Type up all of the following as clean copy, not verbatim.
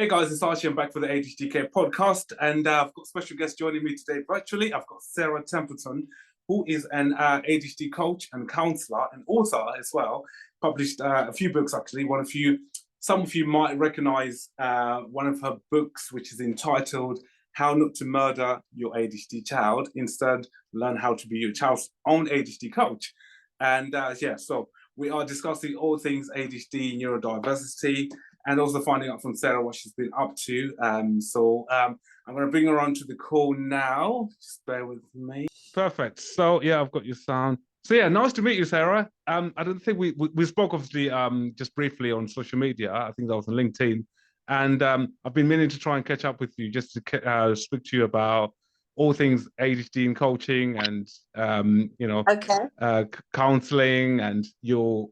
Hey guys, it's Archie. I'm back for the ADHD Kid podcast, and I've got a special guest joining me today virtually. I've got Sarah Templeton, who is an ADHD coach and counsellor and author as well. Published a few books actually. Some of you might recognise one of her books, which is entitled "How Not to Murder Your ADHD Child. Instead, Learn How to Be Your Child's Own ADHD Coach." And so we are discussing all things ADHD, neurodiversity, and also finding out from Sarah what she's been up to. I'm going to bring her onto the call now. Just bear with me. Perfect. So yeah, I've got your sound. So yeah, nice to meet you, Sarah. I don't think we spoke obviously just briefly on social media. I think that was on LinkedIn, and I've been meaning to try and catch up with you just to speak to you about all things ADHD and coaching, and counselling, and your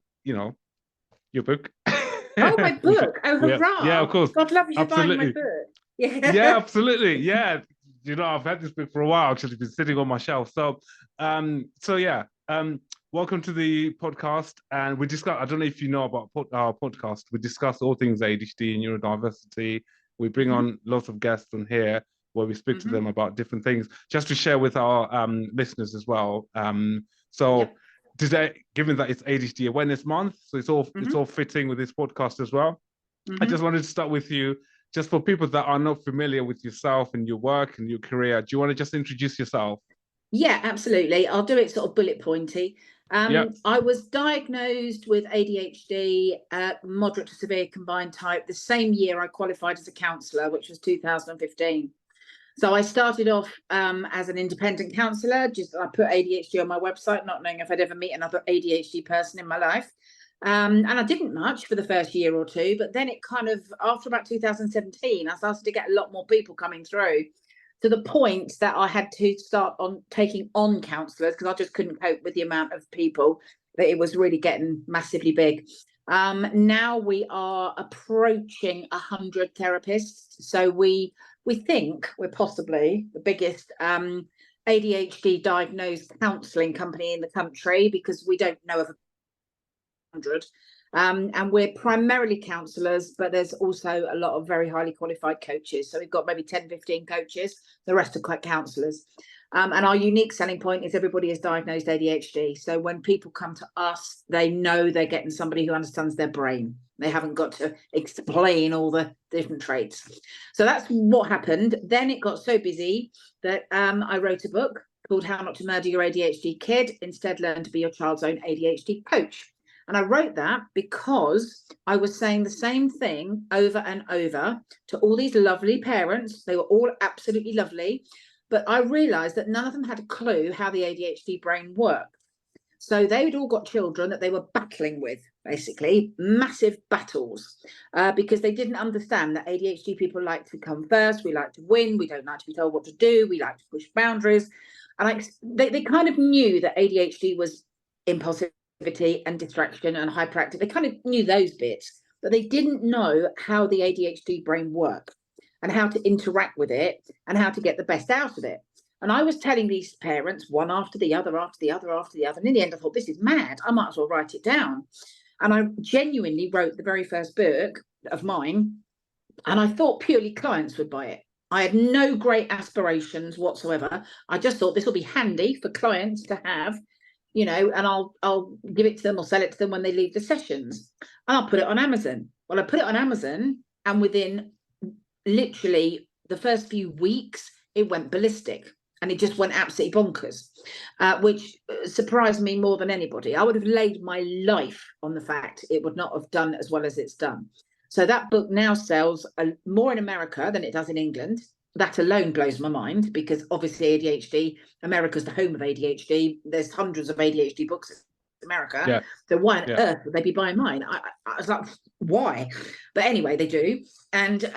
book. Oh, my book! Oh, hurrah! Yeah, of course. God love you for buying my book. Yeah, absolutely. Yeah, I've had this book for a while. Actually, it's been sitting on my shelf. So, welcome to the podcast. And we discuss. I don't know if you know about our podcast. We discuss all things ADHD and neurodiversity. We bring on lots of guests on here where we speak to them about different things, just to share with our listeners as well. Today, given that it's ADHD Awareness Month, so it's all fitting with this podcast as well. I just wanted to start with you, just for people that are not familiar with yourself and your work and your career. Do you want to just introduce yourself? Yeah, absolutely. I'll do it sort of bullet pointy. I was diagnosed with ADHD, moderate to severe combined type, the same year I qualified as a counsellor, which was 2015. So I started off as an independent counsellor. I put ADHD on my website, not knowing if I'd ever meet another ADHD person in my life. And I didn't much for the first year or two, but then it kind of, after about 2017, I started to get a lot more people coming through, to the point that I had to start on taking on counsellors, because I just couldn't cope with the amount of people, that it was really getting massively big. Now we are approaching 100 therapists. So we think we're possibly the biggest ADHD diagnosed counselling company in the country, because we don't know of 100. And we're primarily counsellors, but there's also a lot of very highly qualified coaches. So we've got maybe 10, 15 coaches. The rest are quite counsellors. And our unique selling point is everybody is diagnosed ADHD. So when people come to us, they know they're getting somebody who understands their brain. They haven't got to explain all the different traits. So that's what happened. Then it got so busy that I wrote a book called How Not to Murder Your ADHD Kid. Instead, Learn to Be Your Child's Own ADHD Coach. And I wrote that because I was saying the same thing over and over to all these lovely parents. They were all absolutely lovely. But I realised that none of them had a clue how the ADHD brain worked. So they'd all got children that they were battling with, basically, massive battles, because they didn't understand that ADHD people like to come first. We like to win. We don't like to be told what to do. We like to push boundaries. And they kind of knew that ADHD was impulsivity and distraction and hyperactive. They kind of knew those bits, but they didn't know how the ADHD brain worked, and how to interact with it, and how to get the best out of it. And I was telling these parents one after the other, after the other, after the other. And in the end, I thought, this is mad. I might as well write it down. And I genuinely wrote the very first book of mine. And I thought purely clients would buy it. I had no great aspirations whatsoever. I just thought this will be handy for clients to have, and I'll give it to them or sell it to them when they leave the sessions. And I'll put it on Amazon. Well, I put it on Amazon, and within literally the first few weeks, it went ballistic. And it just went absolutely bonkers, which surprised me more than anybody. I would have laid my life on the fact it would not have done as well as it's done. So that book now sells more in America than it does in England. That alone blows my mind, because obviously ADHD, America's the home of ADHD. There's hundreds of ADHD books in America. Yeah. So why on earth would they be buying mine? I was like, why? But anyway, they do. And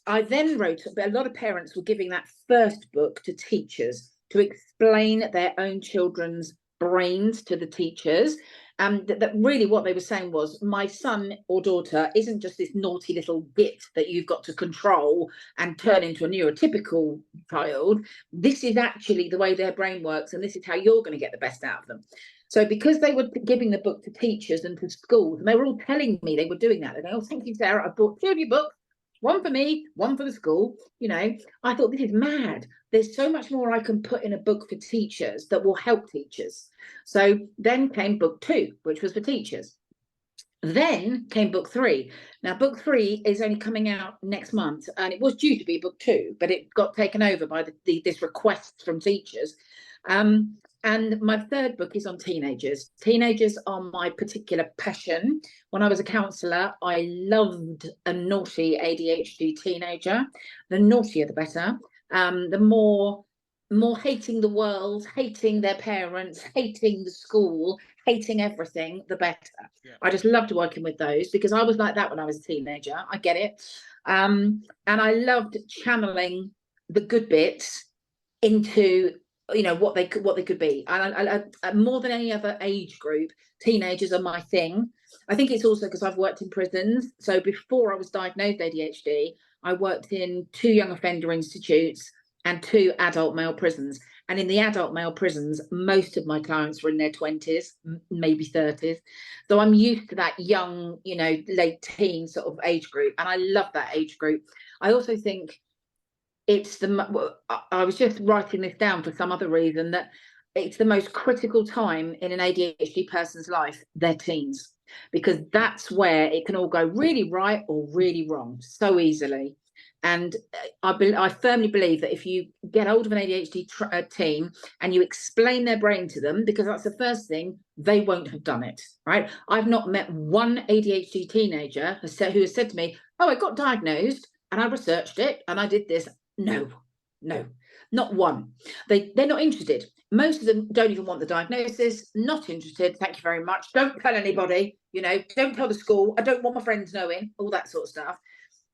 I then wrote, a lot of parents were giving that first book to teachers to explain their own children's brains to the teachers. That really what they were saying was, my son or daughter isn't just this naughty little git that you've got to control and turn into a neurotypical child. This is actually the way their brain works, and this is how you're going to get the best out of them. So because they were giving the book to teachers and to schools, and they were all telling me they were doing that, and they all, thank you, Sarah, I bought 2 of your books. One for me, one for the school. You know, I thought, this is mad. There's so much more I can put in a book for teachers that will help teachers. So then came book 2, which was for teachers. Then came book 3. Now, book 3 is only coming out next month, and it was due to be book 2, but it got taken over by this request from teachers. And my third book is on teenagers. Teenagers are my particular passion. When I was a counsellor, I loved a naughty ADHD teenager. The naughtier, the better. The more hating the world, hating their parents, hating the school, hating everything, the better. Yeah. I just loved working with those because I was like that when I was a teenager. I get it. And I loved channeling the good bits into, you know, what they could be. And I more than any other age group, teenagers are my thing. I think it's also because I've worked in prisons. So before I was diagnosed ADHD, I worked in 2 young offender institutes and 2 adult male prisons. And in the adult male prisons, most of my clients were in their 20s, maybe 30s. So I'm used to that young, you know, late teen sort of age group. And I love that age group. I also think it's I was just writing this down for some other reason, that it's the most critical time in an ADHD person's life, their teens, because that's where it can all go really right or really wrong so easily. And I firmly believe that if you get hold of an ADHD teen and you explain their brain to them, because that's the first thing, they won't have done it, right? I've not met one ADHD teenager who has said to me, oh, I got diagnosed and I researched it and I did this. No, not one. They're not interested. Most of them don't even want the diagnosis, not interested. Thank you very much. Don't tell anybody, you know, don't tell the school. I don't want my friends knowing, all that sort of stuff.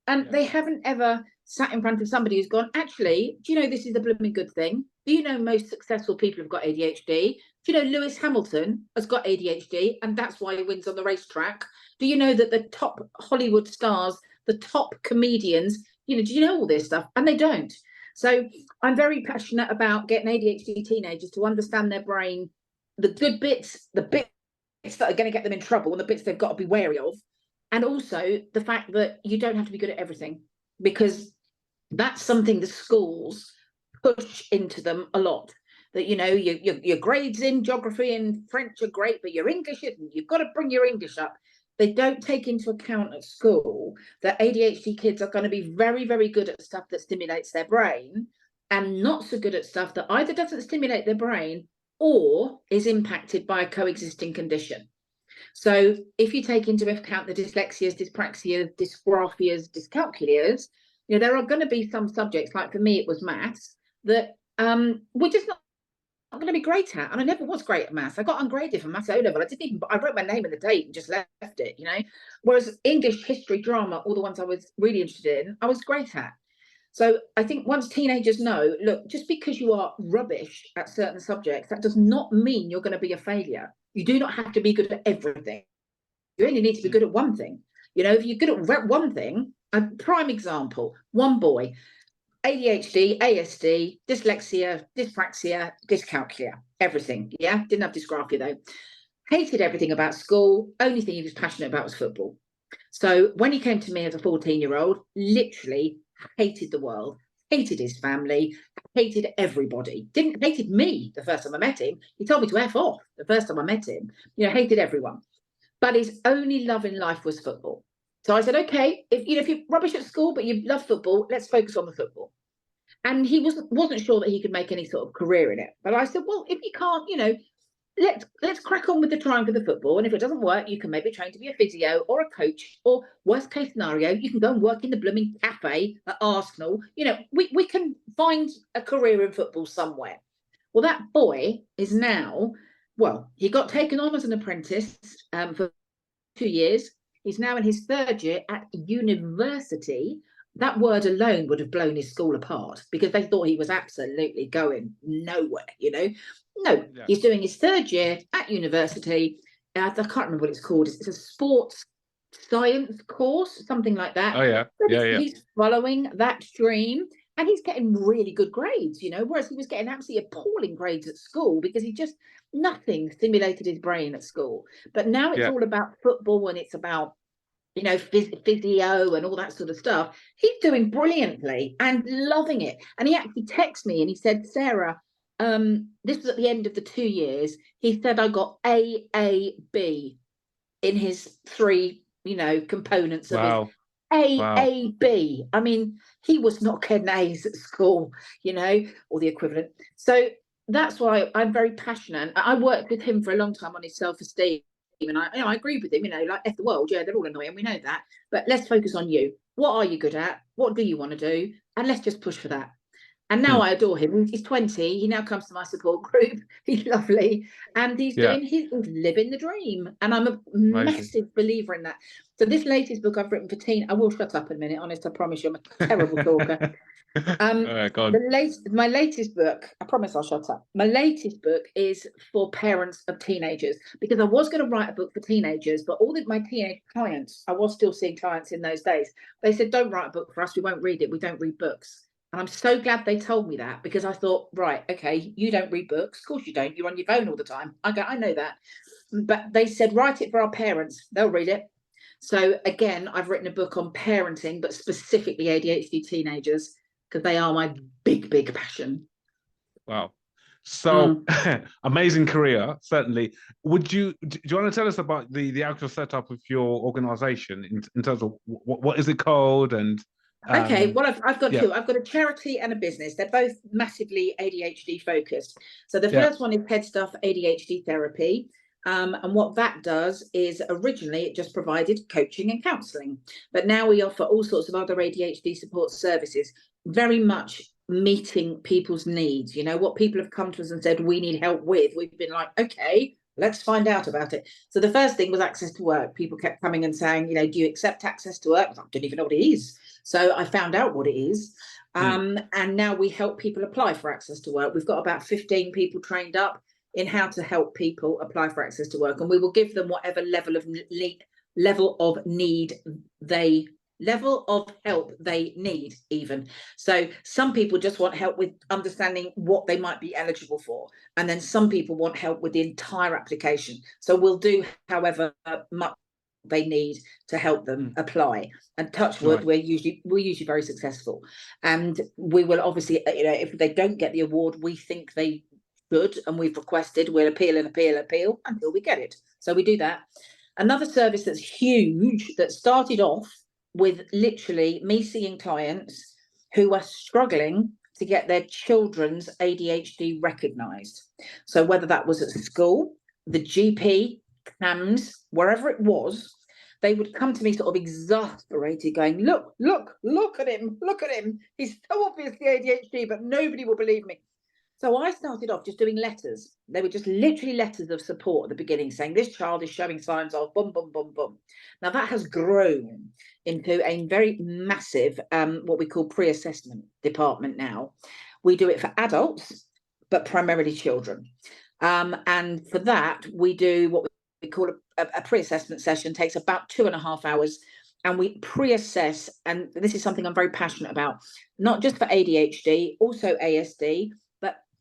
And they haven't ever sat in front of somebody who's gone, actually, do you know this is a blooming good thing? Do you know most successful people have got ADHD? Do you know Lewis Hamilton has got ADHD and that's why he wins on the racetrack? Do you know that the top Hollywood stars, the top comedians, you know, do you know all this stuff? And they don't. So I'm very passionate about getting ADHD teenagers to understand their brain, the good bits, the bits that are going to get them in trouble and the bits they've got to be wary of. And also the fact that you don't have to be good at everything, because that's something the schools push into them a lot. That, you know, your grades in geography and French are great, but your English isn't. You've got to bring your English up. They don't take into account at school that ADHD kids are going to be very, very good at stuff that stimulates their brain and not so good at stuff that either doesn't stimulate their brain or is impacted by a coexisting condition. So if you take into account the dyslexias, dyspraxias, dysgraphias, dyscalculias, you know, there are going to be some subjects, like for me, it was maths, that we're just not going to be great at. And I never was great at maths. I got ungraded for maths O-level. I wrote my name and the date and just left it, you know. Whereas English, history, drama, all the ones I was really interested in, I was great at. So I think once teenagers know, look, just because you are rubbish at certain subjects, that does not mean you're going to be a failure. You do not have to be good at everything. You only need to be good at one thing. You know, if you're good at one thing, a prime example, one boy, ADHD, ASD, dyslexia, dyspraxia, dyscalculia, everything. Yeah, didn't have dysgraphia though. Hated everything about school. Only thing he was passionate about was football. So when he came to me as a 14-year-old, literally hated the world, hated his family, hated everybody. Hated me the first time I met him. He told me to F off the first time I met him. You know, hated everyone. But his only love in life was football. So I said, okay, if you're rubbish at school, but you love football, let's focus on the football. And he wasn't sure that he could make any sort of career in it. But I said, well, if you can't, you know, let's crack on with the trying for the football. And if it doesn't work, you can maybe train to be a physio or a coach, or worst case scenario, you can go and work in the blooming cafe at Arsenal. You know, we can find a career in football somewhere. Well, that boy is now, well, he got taken on as an apprentice for 2 years. He's now in his 3rd year at university. That word alone would have blown his school apart because they thought he was absolutely going nowhere, you know. No, yeah. He's doing his 3rd year at university. I can't remember what it's called. It's a sports science course, something like that. Oh, yeah. Yeah. He's following that stream and he's getting really good grades, you know, whereas he was getting absolutely appalling grades at school because nothing stimulated his brain at school. But now it's all about football and it's about physio and all that sort of stuff. He's doing brilliantly and loving it. And he actually texted me and he said, Sarah, this was at the end of the 2 years. He said, I got AAB in his 3, components of his AAB. I mean, he was not getting A's at school, or the equivalent. So that's why I'm very passionate. I worked with him for a long time on his self-esteem. And I agree with him, like F the world, yeah, they're all annoying, we know that. But let's focus on you. What are you good at? What do you want to do? And let's just push for that. And now I adore him. He's 20. He now comes to my support group. He's lovely. And he's he's living the dream. And I'm a massive believer in that. So this latest book I've written for teen, I will shut up in a minute, honest, I promise you, I'm a terrible talker. My latest book, I promise I'll shut up. My latest book is for parents of teenagers, because I was going to write a book for teenagers, but all of my teenage clients, I was still seeing clients in those days, they said, don't write a book for us, we won't read it, we don't read books. And I'm so glad they told me that, because I thought, right, okay, you don't read books, of course you don't, you're on your phone all the time. I know that. But they said, write it for our parents, they'll read it. So again, I've written a book on parenting, but specifically ADHD teenagers, because they are my big passion. Wow. So amazing career, certainly. Do you want to tell us about the actual setup of your organization in terms of what is it called? And okay, well, I've got two. I've got a charity and a business. They're both massively ADHD focused. So the first one is Head Stuff ADHD Therapy. And what that does is, originally it just provided coaching and counselling, but now we offer all sorts of other ADHD support services, very much meeting people's needs. What people have come to us and said we need help with, we've been like, okay, let's find out about it. So the first thing was access to work. People kept coming and saying, do you accept access to work? I didn't even know what it is. So I found out what it is. And now we help people apply for access to work. We've got about 15 people trained up in how to help people apply for access to work, and we will give them whatever level of help they need even. So some people just want help with understanding what they might be eligible for, and then some people want help with the entire application. So we'll do however much they need to help them apply, and touch wood, we're usually very successful. And we will obviously, if they don't get the award we think they should, and we've requested, we'll appeal until we get it. So we do that. Another service that's huge, that started off with literally me seeing clients who are struggling to get their children's ADHD recognised. So whether that was at school, the GP, CAMS, wherever it was, they would come to me sort of exasperated, going, look at him. He's so obviously ADHD, but nobody will believe me. So I started off just doing letters. They were just literally letters of support at the beginning, saying this child is showing signs of boom, boom, boom, boom. Now that has grown into a very massive, what we call pre-assessment department now. We do it for adults, but primarily children. And for that, we do what we call a pre-assessment session. It takes about 2.5 hours. And we pre-assess, and this is something I'm very passionate about, not just for ADHD, also ASD,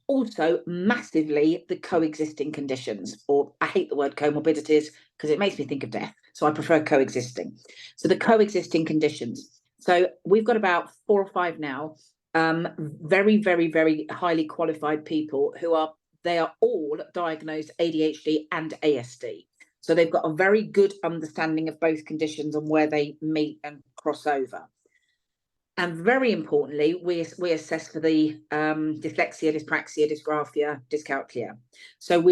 also massively the coexisting conditions, or I hate the word comorbidities because it makes me think of death, so I prefer coexisting. So the coexisting conditions. So we've got about 4 or 5 now, very, very, very highly qualified people they are all diagnosed ADHD and ASD. So they've got a very good understanding of both conditions and where they meet and cross over. And very importantly, we assess for the dyslexia, dyspraxia, dysgraphia, dyscalculia. So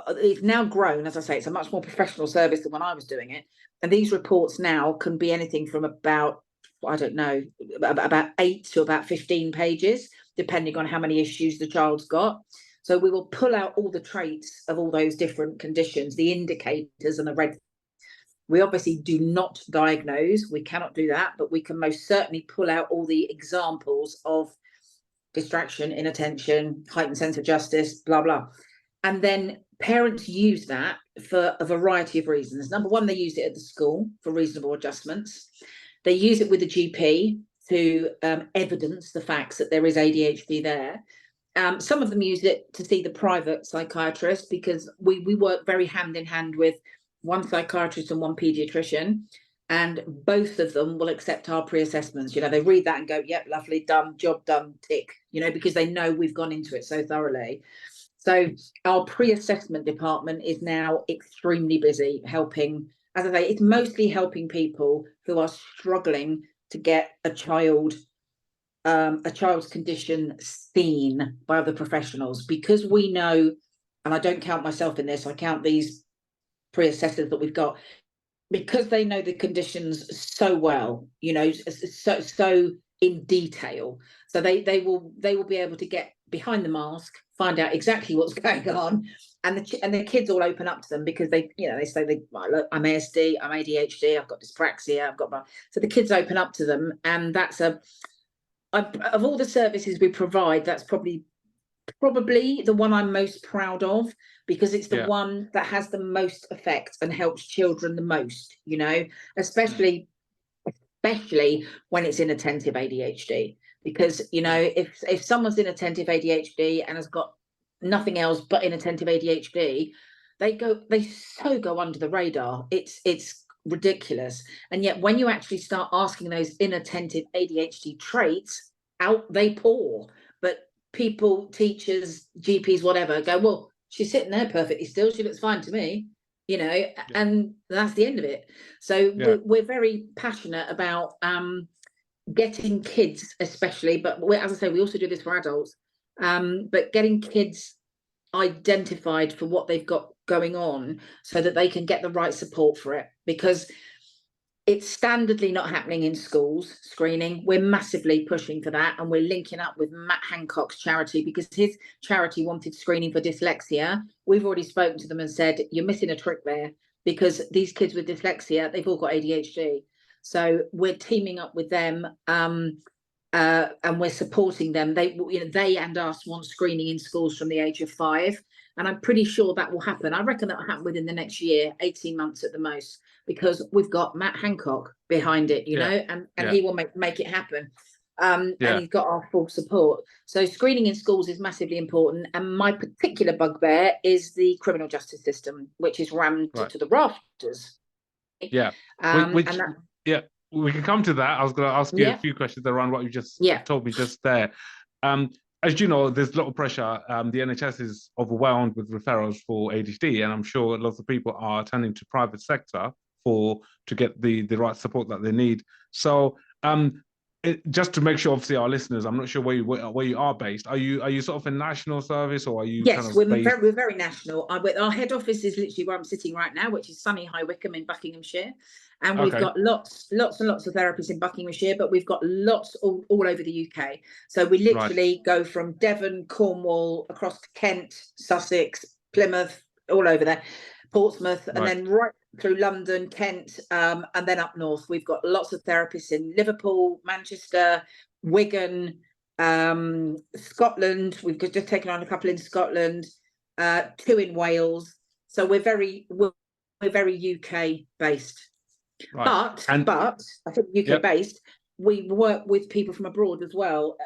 it's now grown, as I say, it's a much more professional service than when I was doing it. And these reports now can be anything from about 8 to about 15 pages, depending on how many issues the child's got. So we will pull out all the traits of all those different conditions, the indicators and the red. We obviously do not diagnose, we cannot do that, but we can most certainly pull out all the examples of distraction, inattention, heightened sense of justice, blah, blah. And then parents use that for a variety of reasons. Number one, they use it at the school for reasonable adjustments. They use it with the GP to evidence the facts that there is ADHD there. Some of them use it to see the private psychiatrist, because we work very hand in hand with one psychiatrist and one paediatrician, and both of them will accept our pre-assessments. You know, they read that and go, yep, lovely, done, job done, tick, you know, because they know we've gone into it so thoroughly. So our pre-assessment department is now extremely busy helping. As I say, it's mostly helping people who are struggling to get a child's condition seen by other professionals, because we know, and I don't count myself in this, I count these pre-assessors that we've got, because they know the conditions so well, you know, so in detail. So they will be able to get behind the mask, find out exactly what's going on, and the kids all open up to them, because they say, look, I'm ASD, I'm ADHD, I've got dyspraxia, I've got so the kids open up to them, and that's of all the services we provide, that's probably the one I'm most proud of, because it's the one that has the most effect and helps children the most, you know, especially when it's inattentive ADHD, because, you know, if someone's inattentive ADHD and has got nothing else but inattentive ADHD, they so go under the radar. It's ridiculous. And yet when you actually start asking those inattentive ADHD traits out, they pour. But people, teachers, GPs, whatever, go, well, she's sitting there perfectly still, she looks fine to me, you know, and that's the end of it. So we're very passionate about getting kids, especially, but as I say, we also do this for adults, but getting kids identified for what they've got going on, so that they can get the right support for it, because it's standardly not happening in schools, screening. We're massively pushing for that, and we're linking up with Matt Hancock's charity, because his charity wanted screening for dyslexia. We've already spoken to them and said, you're missing a trick there, because these kids with dyslexia, they've all got ADHD. So we're teaming up with them, and we're supporting them. They and us want screening in schools from the age of 5. And I'm pretty sure that will happen. I reckon that will happen within the next year, 18 months at the most, because we've got Matt Hancock behind it, you know, and he will make it happen. And he's got our full support. So screening in schools is massively important. And my particular bugbear is the criminal justice system, which is rammed to the rafters. Yeah. We can come to that. I was going to ask you a few questions around what you just told me just there. As you know, there's a lot of pressure. The NHS is overwhelmed with referrals for ADHD, and I'm sure lots of people are turning to private sector to get the right support that they need. So just to make sure, obviously, our listeners, I'm not sure where you are based. Are you sort of a national service, or are you? Yes, we're very national. Our head office is literally where I'm sitting right now, which is sunny High Wycombe in Buckinghamshire. And we've got lots and lots of therapists in Buckinghamshire, but we've got lots all over the UK. So we literally go from Devon, Cornwall, across to Kent, Sussex, Plymouth, all over there, Portsmouth, and then right through London, Kent, and then up north. We've got lots of therapists in Liverpool, Manchester, Wigan, Scotland. We've just taken on a couple in Scotland, 2 in Wales. So we're very UK based. Right. But I think UK based, we work with people from abroad as well,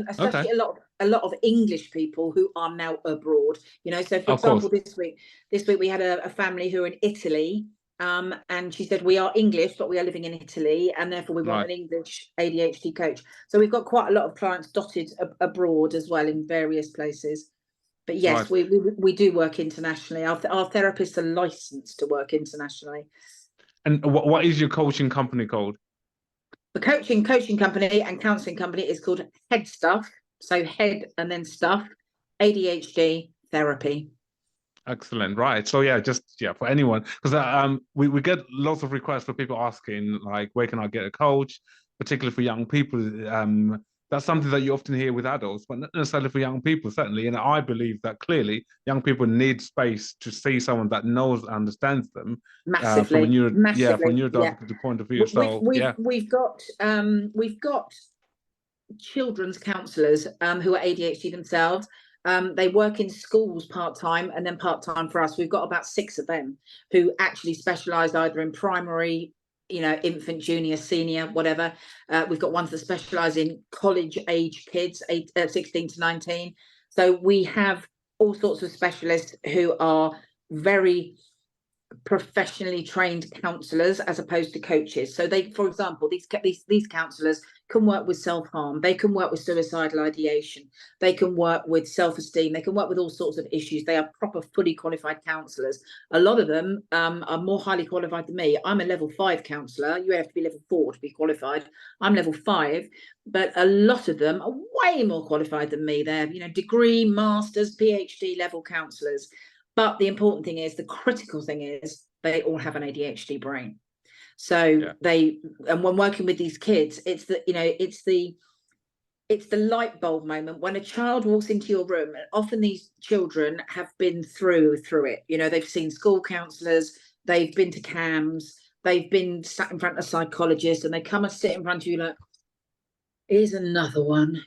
especially a lot of English people who are now abroad. You know, so for example, this week we had a family who are in Italy, and she said, we are English, but we are living in Italy, and therefore we want an English ADHD coach. So we've got quite a lot of clients dotted abroad as well in various places. But yes, we do work internationally. Our therapists are licensed to work internationally. And what is your coaching company called? The coaching company and counselling company is called Head Stuff. So head and then stuff, ADHD therapy. Excellent. Right. So for anyone, because we get lots of requests for people asking, like, where can I get a coach, particularly for young people. That's something that you often hear with adults, but not necessarily for young people, certainly. And I believe that clearly young people need space to see someone that knows and understands them. Massively. From a neurodivergent point of view. We've got children's counsellors who are ADHD themselves. They work in schools part-time and then part-time for us. We've got about 6 of them who actually specialise either in primary, you know, infant, junior, senior, whatever. We've got ones that specialise in college-age kids, 16 to 19. So we have all sorts of specialists who are very professionally trained counsellors as opposed to coaches. So they, for example, these counsellors can work with self-harm, they can work with suicidal ideation, they can work with self-esteem, they can work with all sorts of issues. They are proper, fully qualified counsellors. A lot of them are more highly qualified than me. I'm a level 5 counsellor. You have to be level 4 to be qualified. I'm level 5, but a lot of them are way more qualified than me. They're, degree, masters, PhD level counsellors. But the important thing is, the critical thing is, they all have an ADHD brain. So and when working with these kids, it's the light bulb moment when a child walks into your room. And often these children have been through it. They've seen school counsellors, they've been to CAMS, they've been sat in front of psychologists, and they come and sit in front of you like, here's another one,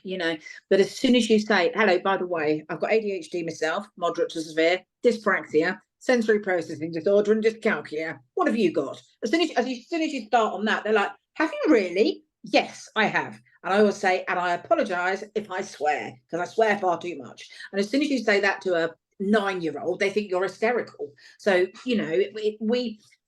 But as soon as you say, hello, by the way, I've got ADHD myself, moderate to severe, dyspraxia, sensory processing disorder, and dyscalculia. What have you got? As soon as you start on that, they're like, have you really? Yes, I have. And I always say, and I apologise if I swear, because I swear far too much. And as soon as you say that to a 9-year-old, they think you're hysterical. So,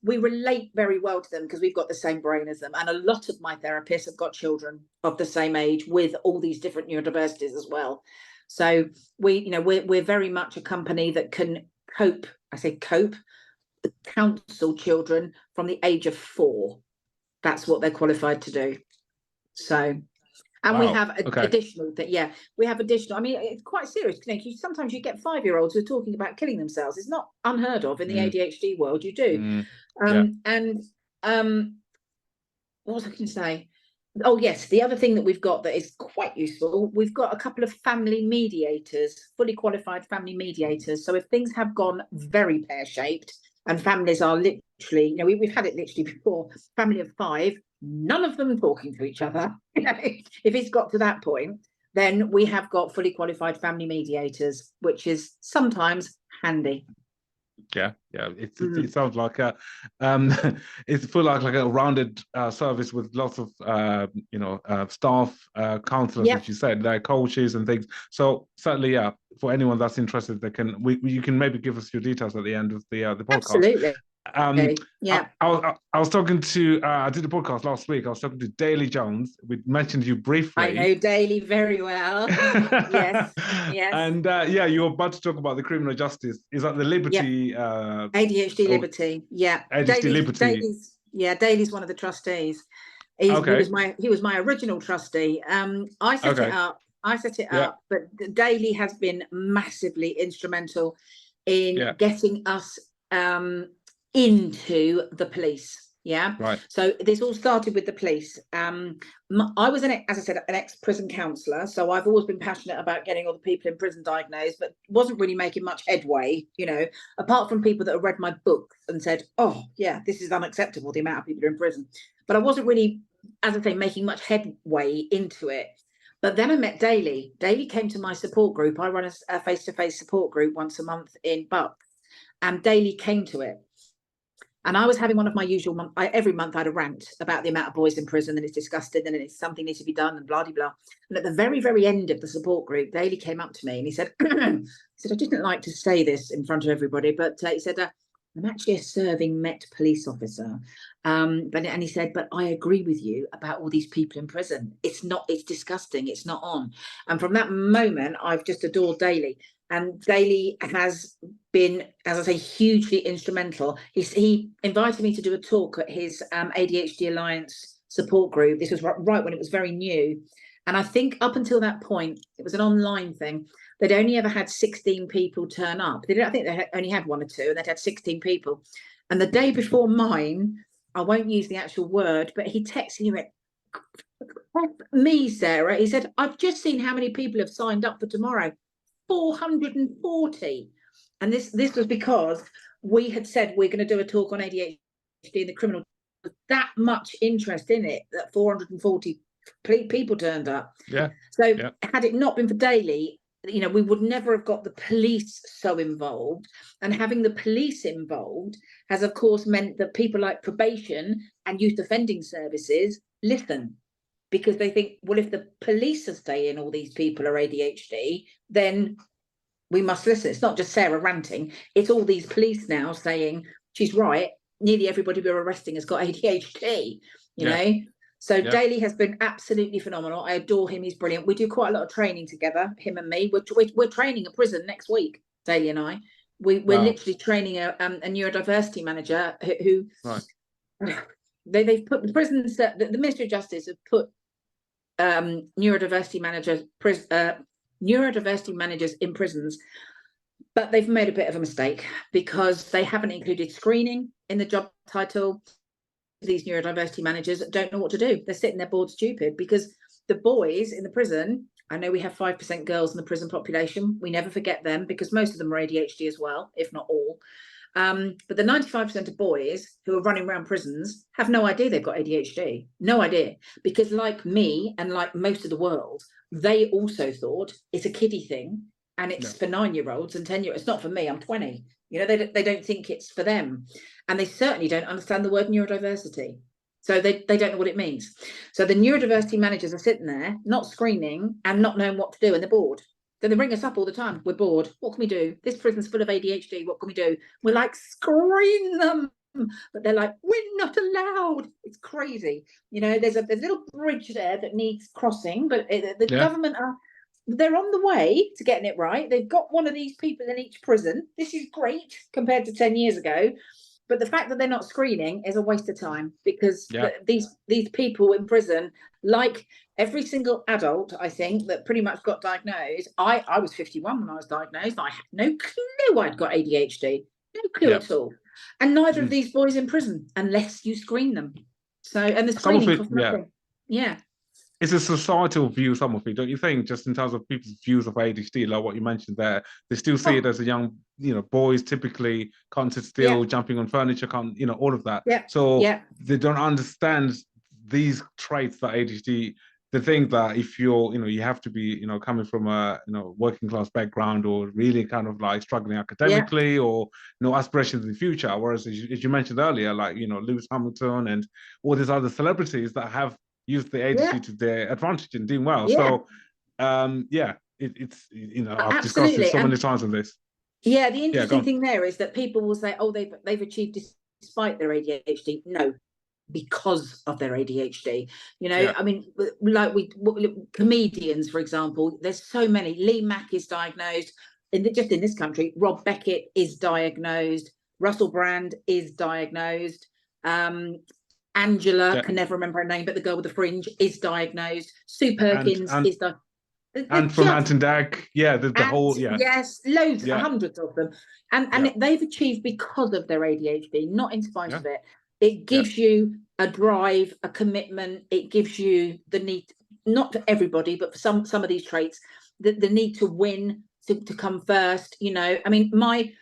we relate very well to them because we've got the same brain as them. And a lot of my therapists have got children of the same age with all these different neurodiversities as well. So we're very much a company that can counsel children from the age of 4. That's what they're qualified to do. So, and we have additional we have additional. I mean, it's quite serious. Sometimes you get 5-year-olds who are talking about killing themselves. It's not unheard of in the ADHD world. You do. And what was I going to say? Oh, yes. The other thing that we've got that is quite useful, we've got a couple of family mediators, fully qualified family mediators. So if things have gone very pear-shaped and families are literally, we've had it literally before, family of 5, none of them talking to each other. If it's got to that point, then we have got fully qualified family mediators, which is sometimes handy. It sounds like it's full like a rounded service with lots of staff, counselors, as you said, coaches and things. So certainly, for anyone that's interested, you can maybe give us your details at the end of the podcast. Absolutely. I was talking to I did a podcast last week. I was talking to Daly Jones. We mentioned you briefly. I know Daly very well. yes. And you were about to talk about the criminal justice. Is that the Liberty ADHD Liberty? Yeah, ADHD Liberty. Daly's one of the trustees. He was my original trustee. I set it up. But Daly has been massively instrumental in getting us into the police. Right. So this all started with the police. I was an ex-prison counsellor, so I've always been passionate about getting all the people in prison diagnosed, but wasn't really making much headway, apart from people that have read my book and said, oh yeah, this is unacceptable, the amount of people in prison. But I wasn't really, making much headway into it. But then I met Daly. Daly came to my support group. I run a face-to-face support group once a month in Bucks, and Daly came to it. And I was having one of my usual every month I had a rant about the amount of boys in prison, and it's disgusting, and it's something needs to be done, and blah, blah, blah. And at the very, very end of the support group, Daly came up to me and he said, I didn't like to say this in front of everybody, but he said, I'm actually a serving Met police officer. And he said, but I agree with you about all these people in prison. It's disgusting. It's not on. And from that moment, I've just adored Daly. And Daly has been, as I say, hugely instrumental. He invited me to do a talk at his ADHD Alliance support group. This was right when it was very new. And I think up until that point, it was an online thing. They'd only ever had 16 people turn up. I think they only had 1 or 2, and they'd had 16 people. And the day before mine, I won't use the actual word, but he texted me, Sarah. He said, I've just seen how many people have signed up for tomorrow. 440. And this was because we had said we're going to do a talk on ADHD in the criminal. That much interest in it that 440 people turned up. So had it not been for Daly, we would never have got the police so involved. And having the police involved has, of course, meant that people like probation and youth offending services listen, because they think, well, if the police are saying all these people are ADHD, then we must listen. It's not just Sarah ranting. It's all these police now saying she's right. Nearly everybody we're arresting has got ADHD, you know. So Daly has been absolutely phenomenal. I adore him. He's brilliant. We do quite a lot of training together, him and me. We're training a prison next week, Daly and I. We're literally training a neurodiversity manager who they've put the prisons that the Ministry of Justice have put neurodiversity managers in prisons, but they've made a bit of a mistake because they haven't included screening in the job title. These neurodiversity managers don't know what to do. They're sitting there bored stupid because the boys in the prison, I know we have 5% girls in the prison population. We never forget them because most of them are ADHD as well, if not all. But the 95% of boys who are running around prisons have no idea they've got ADHD. No idea. Because like me and like most of the world, they also thought it's a kiddie thing and it's for 9-year-olds and 10-year-olds. It's not for me. I'm 20. You know, they don't think it's for them. And they certainly don't understand the word neurodiversity. So they don't know what it means. So the neurodiversity managers are sitting there, not screening and not knowing what to do, and they're bored. Then they ring us up all the time. We're bored. What can we do? This prison's full of ADHD. What can we do? We're like, screen them. But they're like, we're not allowed. It's crazy. You know, there's a little bridge there that needs crossing, but the government they're on the way to getting it right. They've got one of these people in each prison. This is great compared to 10 years ago. But the fact that they're not screening is a waste of time because these people in prison, like every single adult, I think, that pretty much got diagnosed. I was 51 when I was diagnosed. I had no clue I'd got ADHD. No clue at all. And neither of these boys in prison, unless you screen them. So, and the screening costs nothing. It's a societal view, some of it, don't you think? Just in terms of people's views of ADHD, like what you mentioned there, they still see it as a young, you know, boys typically can't sit still, jumping on furniture, can't, you know, all of that. So they don't understand these traits that ADHD. They think that if you're, you know, you have to be, you know, coming from a, you know, working class background or really kind of like struggling academically or, you know, aspirations in the future. Whereas, as you mentioned earlier, like, you know, Lewis Hamilton and all these other celebrities that have used the ADHD to their advantage and doing well. So, it's, you know, I've discussed it so many times on this. Yeah, the interesting thing there is that people will say, oh, they've achieved despite their ADHD. No, because of their ADHD. You know, I mean, like comedians, for example, there's so many. Lee Mack is diagnosed just in this country. Rob Beckett is diagnosed. Russell Brand is diagnosed. Angela, can never remember her name, but the girl with the fringe is diagnosed. Sue Perkins is diagnosed. And from Ant and Dec, the whole, Yes, loads, hundreds of them. And they've achieved because of their ADHD, not in spite of it. It gives you a drive, a commitment. It gives you the need, not for everybody, but for some of these traits, the need to win, to come first. You know, I mean, my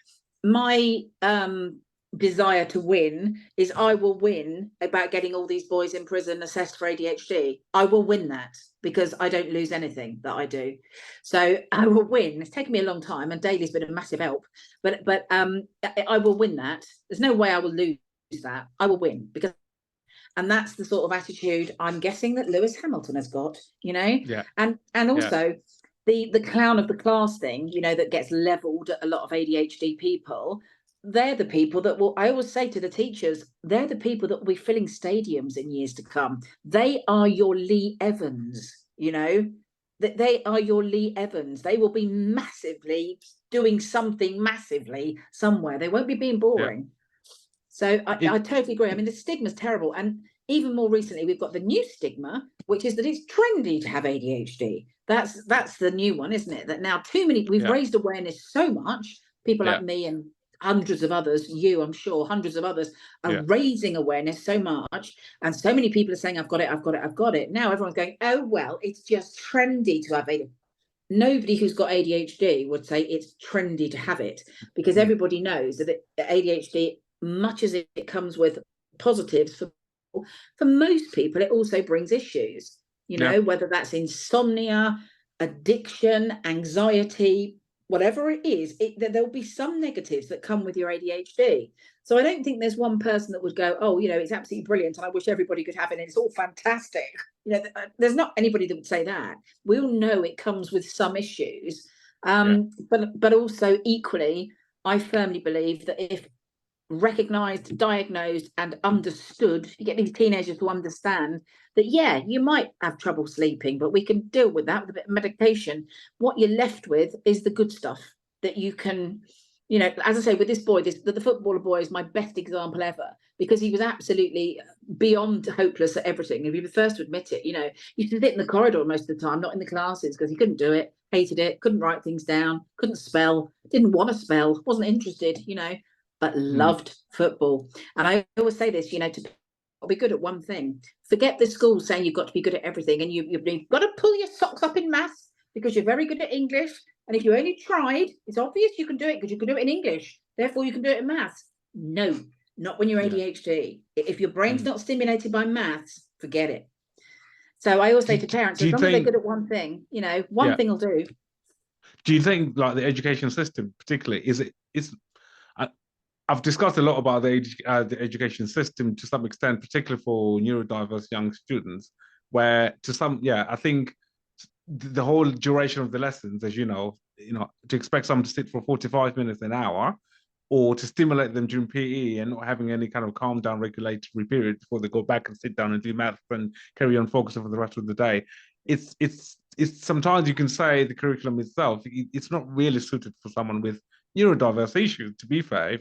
desire to win is I will win about getting all these boys in prison assessed for ADHD. I will win that because I don't lose anything that I do. So I will win. It's taken me a long time and Daly's been a massive help, but I will win that. There's no way I will lose that. I will win and that's the sort of attitude I'm guessing that Lewis Hamilton has got, you know? And also the clown of the class thing, you know, that gets leveled at a lot of ADHD people. They're the people that will, I always say to the teachers, they're the people that will be filling stadiums in years to come. They are your Lee Evans, you know, that they are your Lee Evans. They will be massively doing something massively somewhere. They won't be being boring. So I totally agree. I mean, the stigma's terrible. And even more recently, we've got the new stigma, which is that it's trendy to have ADHD. That's the new one, isn't it? That now we've raised awareness so much, people like me and hundreds of others, I'm sure hundreds of others are raising awareness so much, and so many people are saying I've got it. Now everyone's going, oh well, it's just trendy to have ADHD. Nobody who's got ADHD would say it's trendy to have it, because everybody knows that ADHD, much as it comes with positives for most people, it also brings issues, you know, whether that's insomnia, addiction, anxiety, whatever it is, there'll be some negatives that come with your ADHD. So I don't think there's one person that would go, oh, you know, it's absolutely brilliant and I wish everybody could have it and it's all fantastic. You know, there's not anybody that would say that. We all know it comes with some issues. But also equally, I firmly believe that if recognized, diagnosed, and understood. You get these teenagers to understand that, yeah, you might have trouble sleeping, but we can deal with that with a bit of medication. What you're left with is the good stuff that you can, you know, as I say, with this boy, the footballer boy is my best example ever, because he was absolutely beyond hopeless at everything. And he was the first to admit it. You know, he used to sit in the corridor most of the time, not in the classes, because he couldn't do it, hated it, couldn't write things down, couldn't spell, didn't want to spell, wasn't interested, you know, but loved football. And I always say this, you know, to be good at one thing. Forget the school saying you've got to be good at everything, and you've got to pull your socks up in maths because you're very good at English. And if you only tried, it's obvious you can do it because you can do it in English. Therefore, you can do it in maths. No, not when you're ADHD. If your brain's not stimulated by maths, forget it. So I always say to parents, as long as they're good at one thing, you know, one thing will do. Do you think, like, the education system, particularly, I've discussed a lot about the education system to some extent, particularly for neurodiverse young students, where I think the whole duration of the lessons, as you know, to expect someone to sit for 45 minutes, an hour, or to stimulate them during PE and not having any kind of calm down regulatory period before they go back and sit down and do maths and carry on focusing for the rest of the day. It's sometimes you can say the curriculum itself, it's not really suited for someone with neurodiverse issues, to be fair.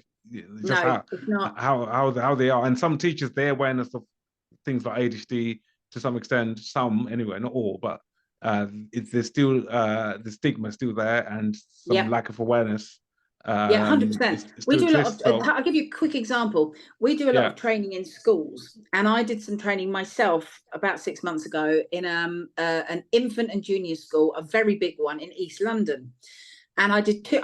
How they are. And some teachers, their awareness of things like ADHD, to some extent, some anyway, not all, but there's still the stigma is still there, and some lack of awareness. 100%. We do a lot of, I'll give you a quick example. We do a lot of training in schools, and I did some training myself about 6 months ago in an infant and junior school, a very big one in East London. And I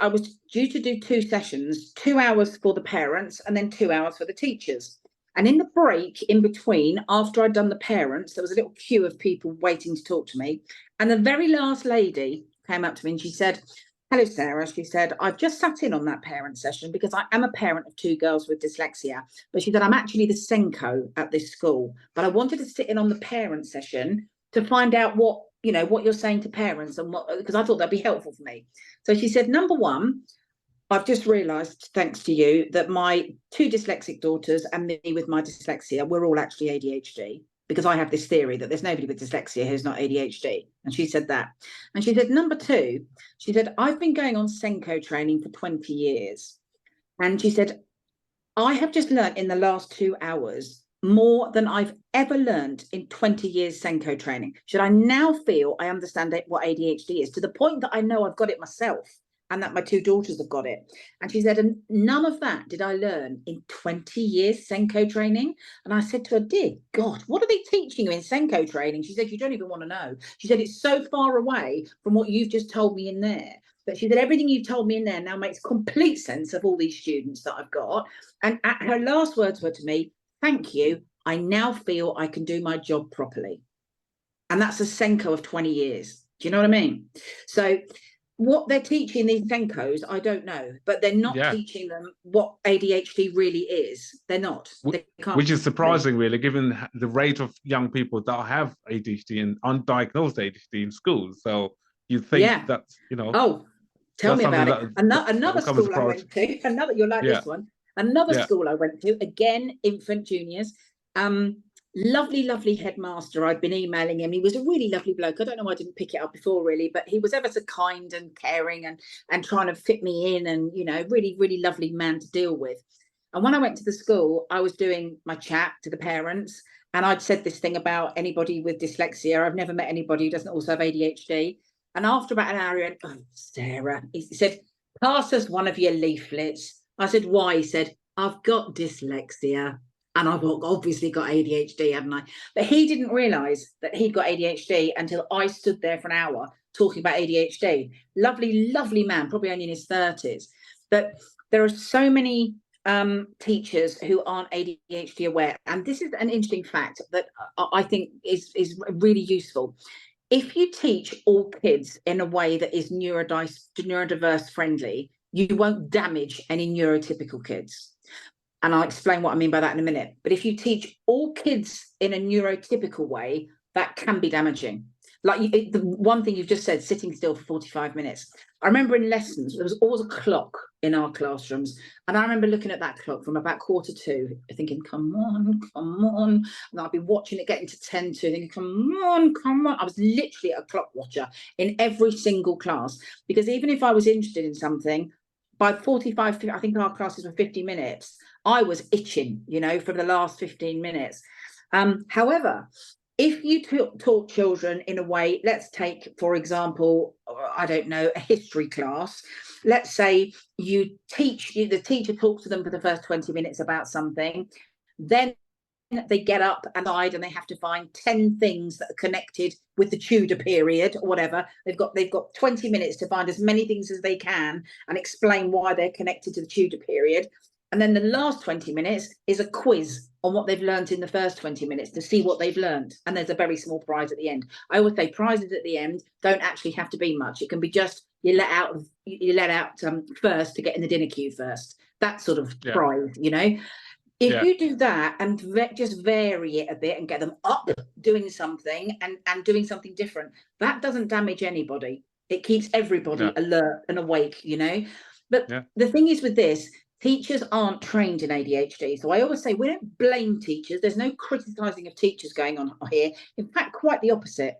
was due to do 2 sessions, 2 hours for the parents and then 2 hours for the teachers. And in the break in between, after I'd done the parents, there was a little queue of people waiting to talk to me. And the very last lady came up to me and she said, "Hello, Sarah." She said, "I've just sat in on that parent session because I am a parent of 2 girls with dyslexia." But she said, "I'm actually the Senko at this school, but I wanted to sit in on the parent session to find out what you're saying to parents, and because I thought that'd be helpful for me." So she said, "Number one, I've just realised, thanks to you, that my 2 dyslexic daughters and me with my dyslexia, we're all actually ADHD, because I have this theory that there's nobody with dyslexia who's not ADHD." And she said that. And she said, "Number 2, she said, I've been going on Senko training for 20 years. And she said, I have just learned in the last 2 hours more than I've ever learned in 20 years Senko training. Should I now feel I understand what ADHD is, to the point that I know I've got it myself, and that my 2 daughters have got it." And she said, "And none of that did I learn in 20 years Senko training." And I said to her, "Dear God, what are they teaching you in Senko training?" She said, "You don't even want to know." She said, "It's so far away from what you've just told me in there." But she said, "Everything you've told me in there now makes complete sense of all these students that I've got." And her last words were to me, "Thank you. I now feel I can do my job properly." And that's a Senko of 20 years. Do you know what I mean? So what they're teaching these Senkos, I don't know, but they're not teaching them what ADHD really is. They're not. They can't. Which is surprising, really, given the rate of young people that have ADHD and undiagnosed ADHD in schools. So you think that's, Oh, tell me about it. Another school I went to, you'll like this one. Another school I went to, again, infant juniors. Lovely headmaster. I'd been emailing him. He was a really lovely bloke. I don't know why I didn't pick it up before, really, but he was ever so kind and caring and trying to fit me in, and really lovely man to deal with. And when I went to the school, I was doing my chat to the parents, and I'd said this thing about anybody with dyslexia. I've never met anybody who doesn't also have ADHD. And after about an hour, he went, "Oh, Sarah," he said, "pass us one of your leaflets." I said, "Why?" He said, "I've got dyslexia. And I've obviously got ADHD, haven't I?" But he didn't realise that he'd got ADHD until I stood there for an hour talking about ADHD. Lovely man, probably only in his 30s. But there are so many teachers who aren't ADHD aware. And this is an interesting fact that I think is really useful. If you teach all kids in a way that is neurodiverse friendly, you won't damage any neurotypical kids. And I'll explain what I mean by that in a minute. But if you teach all kids in a neurotypical way, that can be damaging. Like the one thing you've just said, sitting still for 45 minutes. I remember in lessons, there was always a clock in our classrooms. And I remember looking at that clock from about 1:45, thinking, come on, come on. And I'd be watching it getting to 10 to, thinking, come on, come on. I was literally a clock watcher in every single class, because even if I was interested in something, by 45, I think our classes were 50 minutes, I was itching, you know, for the last 15 minutes. However, if you taught children in a way, let's take, for example, I don't know, a history class. Let's say the teacher talks to them for the first 20 minutes about something. Then they get up and they have to find 10 things that are connected with the Tudor period or whatever. They've got 20 minutes to find as many things as they can and explain why they're connected to the Tudor period. And then the last 20 minutes is a quiz on what they've learned in the first 20 minutes to see what they've learned. And there's a very small prize at the end. I always say prizes at the end don't actually have to be much. It can be just you let out first to get in the dinner queue first. That sort of prize, you know. If you do that and just vary it a bit and get them up doing something and doing something different, that doesn't damage anybody. It keeps everybody alert and awake, you know. But the thing is with this, teachers aren't trained in ADHD. So I always say we don't blame teachers. There's no criticising of teachers going on here. In fact, quite the opposite.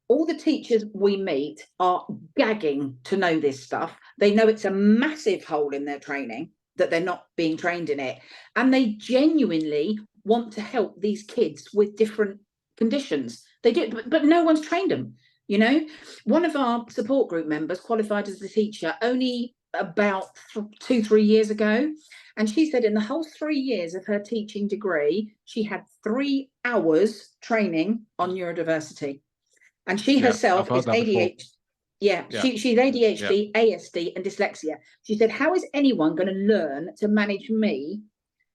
All the teachers we meet are gagging to know this stuff. They know it's a massive hole in their training, that they're not being trained in it. And they genuinely want to help these kids with different conditions. They do, but no one's trained them, you know. One of our support group members qualified as a teacher only about 2-3 years ago, and she said in the whole 3 years of her teaching degree she had 3 hours training on neurodiversity, and she herself is ADHD. She's ADHD, ASD and dyslexia. She said, how is anyone going to learn to manage me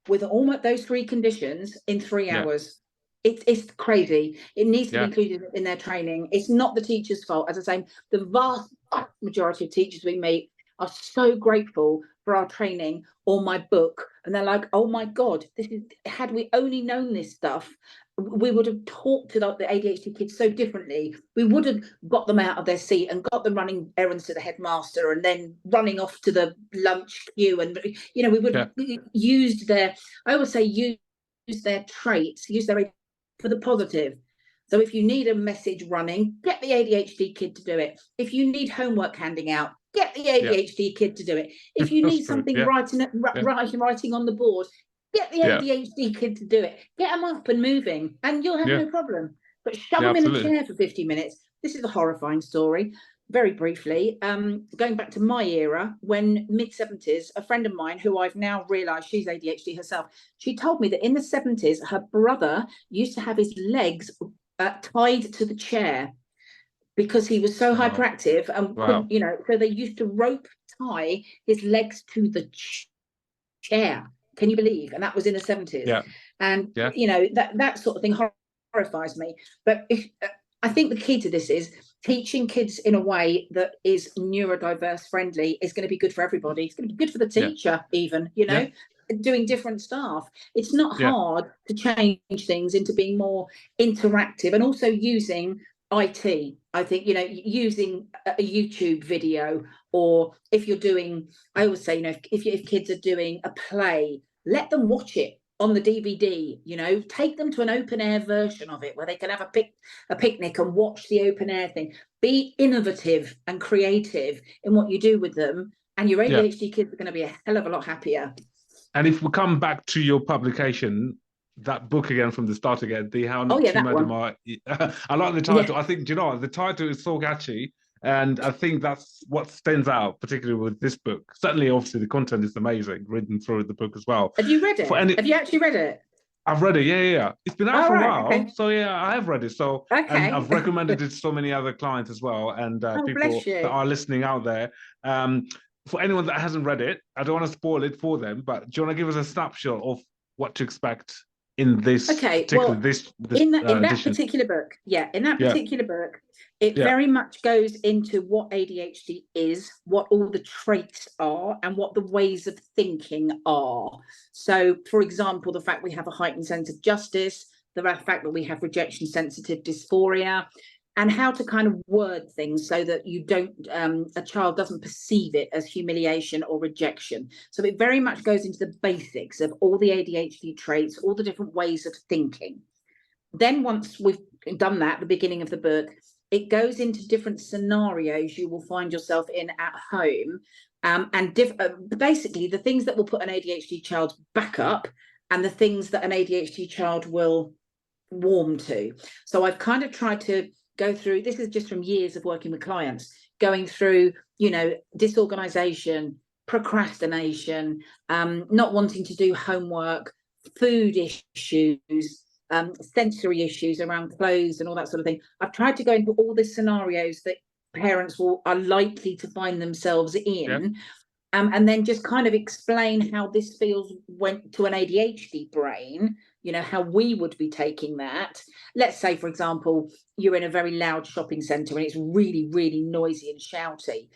with almost those 3 conditions in 3 hours? It's crazy. It needs to be included in their training. It's not the teacher's fault. As I say, the vast majority of teachers we meet are so grateful for our training or my book, and they're like, oh my God, had we only known this stuff, we would have talked to the ADHD kids so differently. We would have got them out of their seat and got them running errands to the headmaster and then running off to the lunch queue, and you know, we would have used their traits, for the positive. So if you need a message running, get the ADHD kid to do it. If you need homework handing out, get the ADHD kid to do it. If you need something writing on the board, get the ADHD kid to do it. Get them up and moving, and you'll have no problem. But shove them in a chair for 50 minutes. This is a horrifying story. Very briefly, going back to my era, when mid-70s, a friend of mine who I've now realised she's ADHD herself, she told me that in the 70s, her brother used to have his legs tied to the chair because he was so hyperactive and couldn't, you know, so they used to rope tie his legs to the chair. Can you believe? And that was in the 70s. And you know, that sort of thing horrifies me. But I think the key to this is teaching kids in a way that is neurodiverse friendly is going to be good for everybody. It's going to be good for the teacher, even, you know, doing different stuff. It's not hard to change things into being more interactive, and also using IT. I think, you know, using a YouTube video, or if you're doing, I always say, you know, if kids are doing a play, let them watch it on the DVD, you know, take them to an open air version of it where they can have a picnic and watch the open air thing. Be innovative and creative in what you do with them, and your ADHD kids are going to be a hell of a lot happier. And if we come back to your publication, that book again from the start again, the How Not to Murder My... I like the title. I think, do you know, the title is so catchy, and I think that's what stands out, particularly with this book. Certainly, obviously, the content is amazing, written through the book as well. Have you read it? Have you actually read it? I've read it, yeah. It's been out for a while, so I have read it. So, and I've recommended it to so many other clients as well, and people that are listening out there. For anyone that hasn't read it, I don't want to spoil it for them, but do you want to give us a snapshot of what to expect in this particular in that particular book? In that particular book, it very much goes into what ADHD is, what all the traits are, and what the ways of thinking are. So, for example, the fact we have a heightened sense of justice, the fact that we have rejection sensitive dysphoria, and how to kind of word things so that you don't, a child doesn't perceive it as humiliation or rejection. So it very much goes into the basics of all the ADHD traits, all the different ways of thinking. Then once we've done that, the beginning of the book, it goes into different scenarios you will find yourself in at home, and basically the things that will put an ADHD child back up and the things that an ADHD child will warm to. So I've kind of tried to go through, this is just from years of working with clients, going through, you know, disorganization, procrastination, not wanting to do homework, food issues, sensory issues around clothes and all that sort of thing. I've tried to go into all the scenarios that parents are likely to find themselves in, and then just kind of explain how this feels went to an ADHD brain, you know, how we would be taking that. Let's say, for example, you're in a very loud shopping centre and it's really, really noisy and shouty.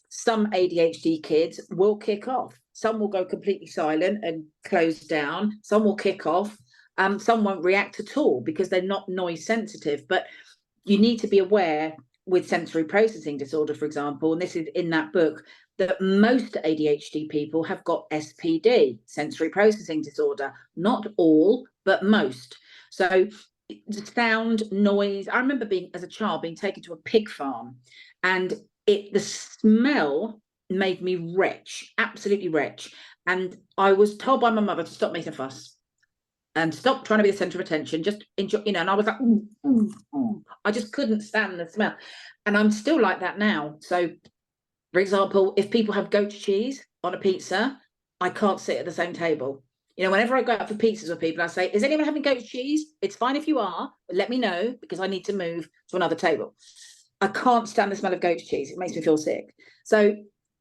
Some ADHD kids will kick off. Some will go completely silent and close down. Some will kick off. Some won't react at all because they're not noise sensitive. But you need to be aware with sensory processing disorder, for example, and this is in that book, that most ADHD people have got SPD, sensory processing disorder. Not all, but most. So sound, noise. I remember as a child being taken to a pig farm, and the smell made me retch, absolutely retch. And I was told by my mother to stop making a fuss and stop trying to be the center of attention, just enjoy, you know. And I was like, ooh, ooh, ooh. I just couldn't stand the smell. And I'm still like that now. So, for example, if people have goat cheese on a pizza, I can't sit at the same table. You know, whenever I go out for pizzas with people, I say, is anyone having goat cheese? It's fine if you are, but let me know because I need to move to another table. I can't stand the smell of goat cheese. It makes me feel sick. So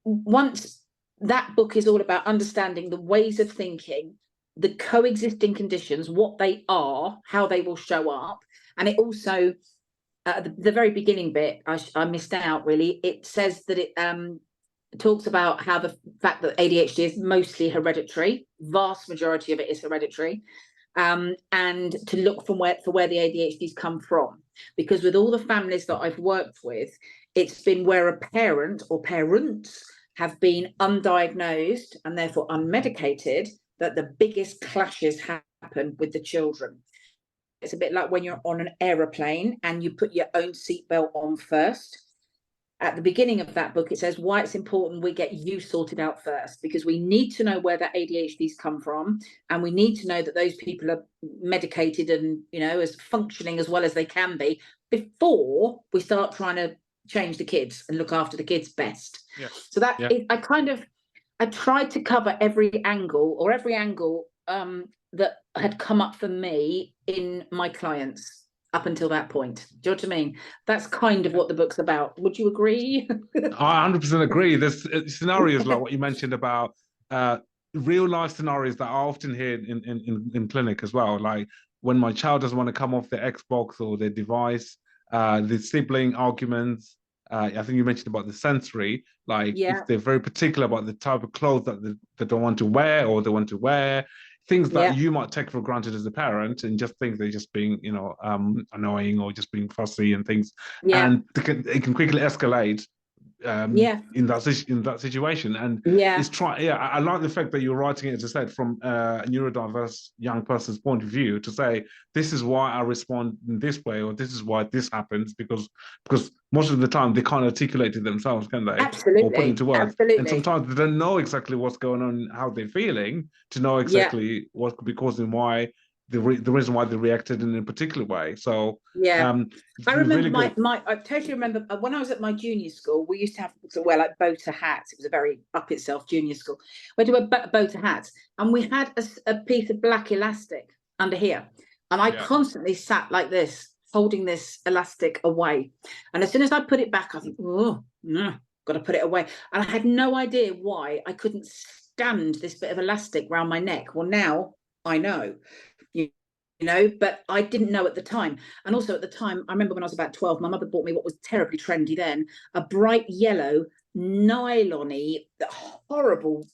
once that book is all about understanding the ways of thinking, the coexisting conditions, what they are, how they will show up. And it also, the very beginning bit, I missed out really. It says that it talks about how the fact that ADHD is mostly hereditary, vast majority of it is hereditary, and to look for where the ADHDs come from. Because with all the families that I've worked with, it's been where a parent or parents have been undiagnosed and therefore unmedicated, that the biggest clashes happen with the children. It's a bit like when you're on an aeroplane and you put your own seatbelt on first. At the beginning of that book, it says why it's important we get you sorted out first, because we need to know where that ADHDs come from, and we need to know that those people are medicated and, you know, as functioning as well as they can be before we start trying to change the kids and look after the kids best. So that I tried to cover every angle that had come up for me in my clients up until that point. Do you know what I mean? That's kind of what the book's about. Would you agree? I 100% agree. There's scenarios like what you mentioned about real life scenarios that I often hear in clinic as well. Like when my child doesn't want to come off their Xbox or their device, the sibling arguments. I think you mentioned about the sensory, like if they're very particular about the type of clothes that they don't want to wear or they want to wear, things that you might take for granted as a parent and just think they're just being, you know, annoying or just being fussy and things. And it can quickly escalate in that situation. And it's I like the fact that you're writing it, as I said, from a neurodiverse young person's point of view, to say this is why I respond in this way, or this is why this happens, because most of the time they can't articulate it themselves, can they? Absolutely. Or put into words. Absolutely. And sometimes they don't know exactly what's going on, how they're feeling, to know exactly what could be causing why the reason why they reacted in a particular way. So I remember really I totally remember when I was at my junior school, we used to have to wear like boater hats. It was a very up itself junior school. We had to wear boater hats, and we had a piece of black elastic under here, and I constantly sat like this, holding this elastic away. And as soon as I put it back, I think, oh no, got to put it away. And I had no idea why I couldn't stand this bit of elastic around my neck. Well, now I know. You know, but I didn't know at the time. And also at the time, I remember when I was about 12, my mother bought me what was terribly trendy then, a bright yellow, nylon-y, horrible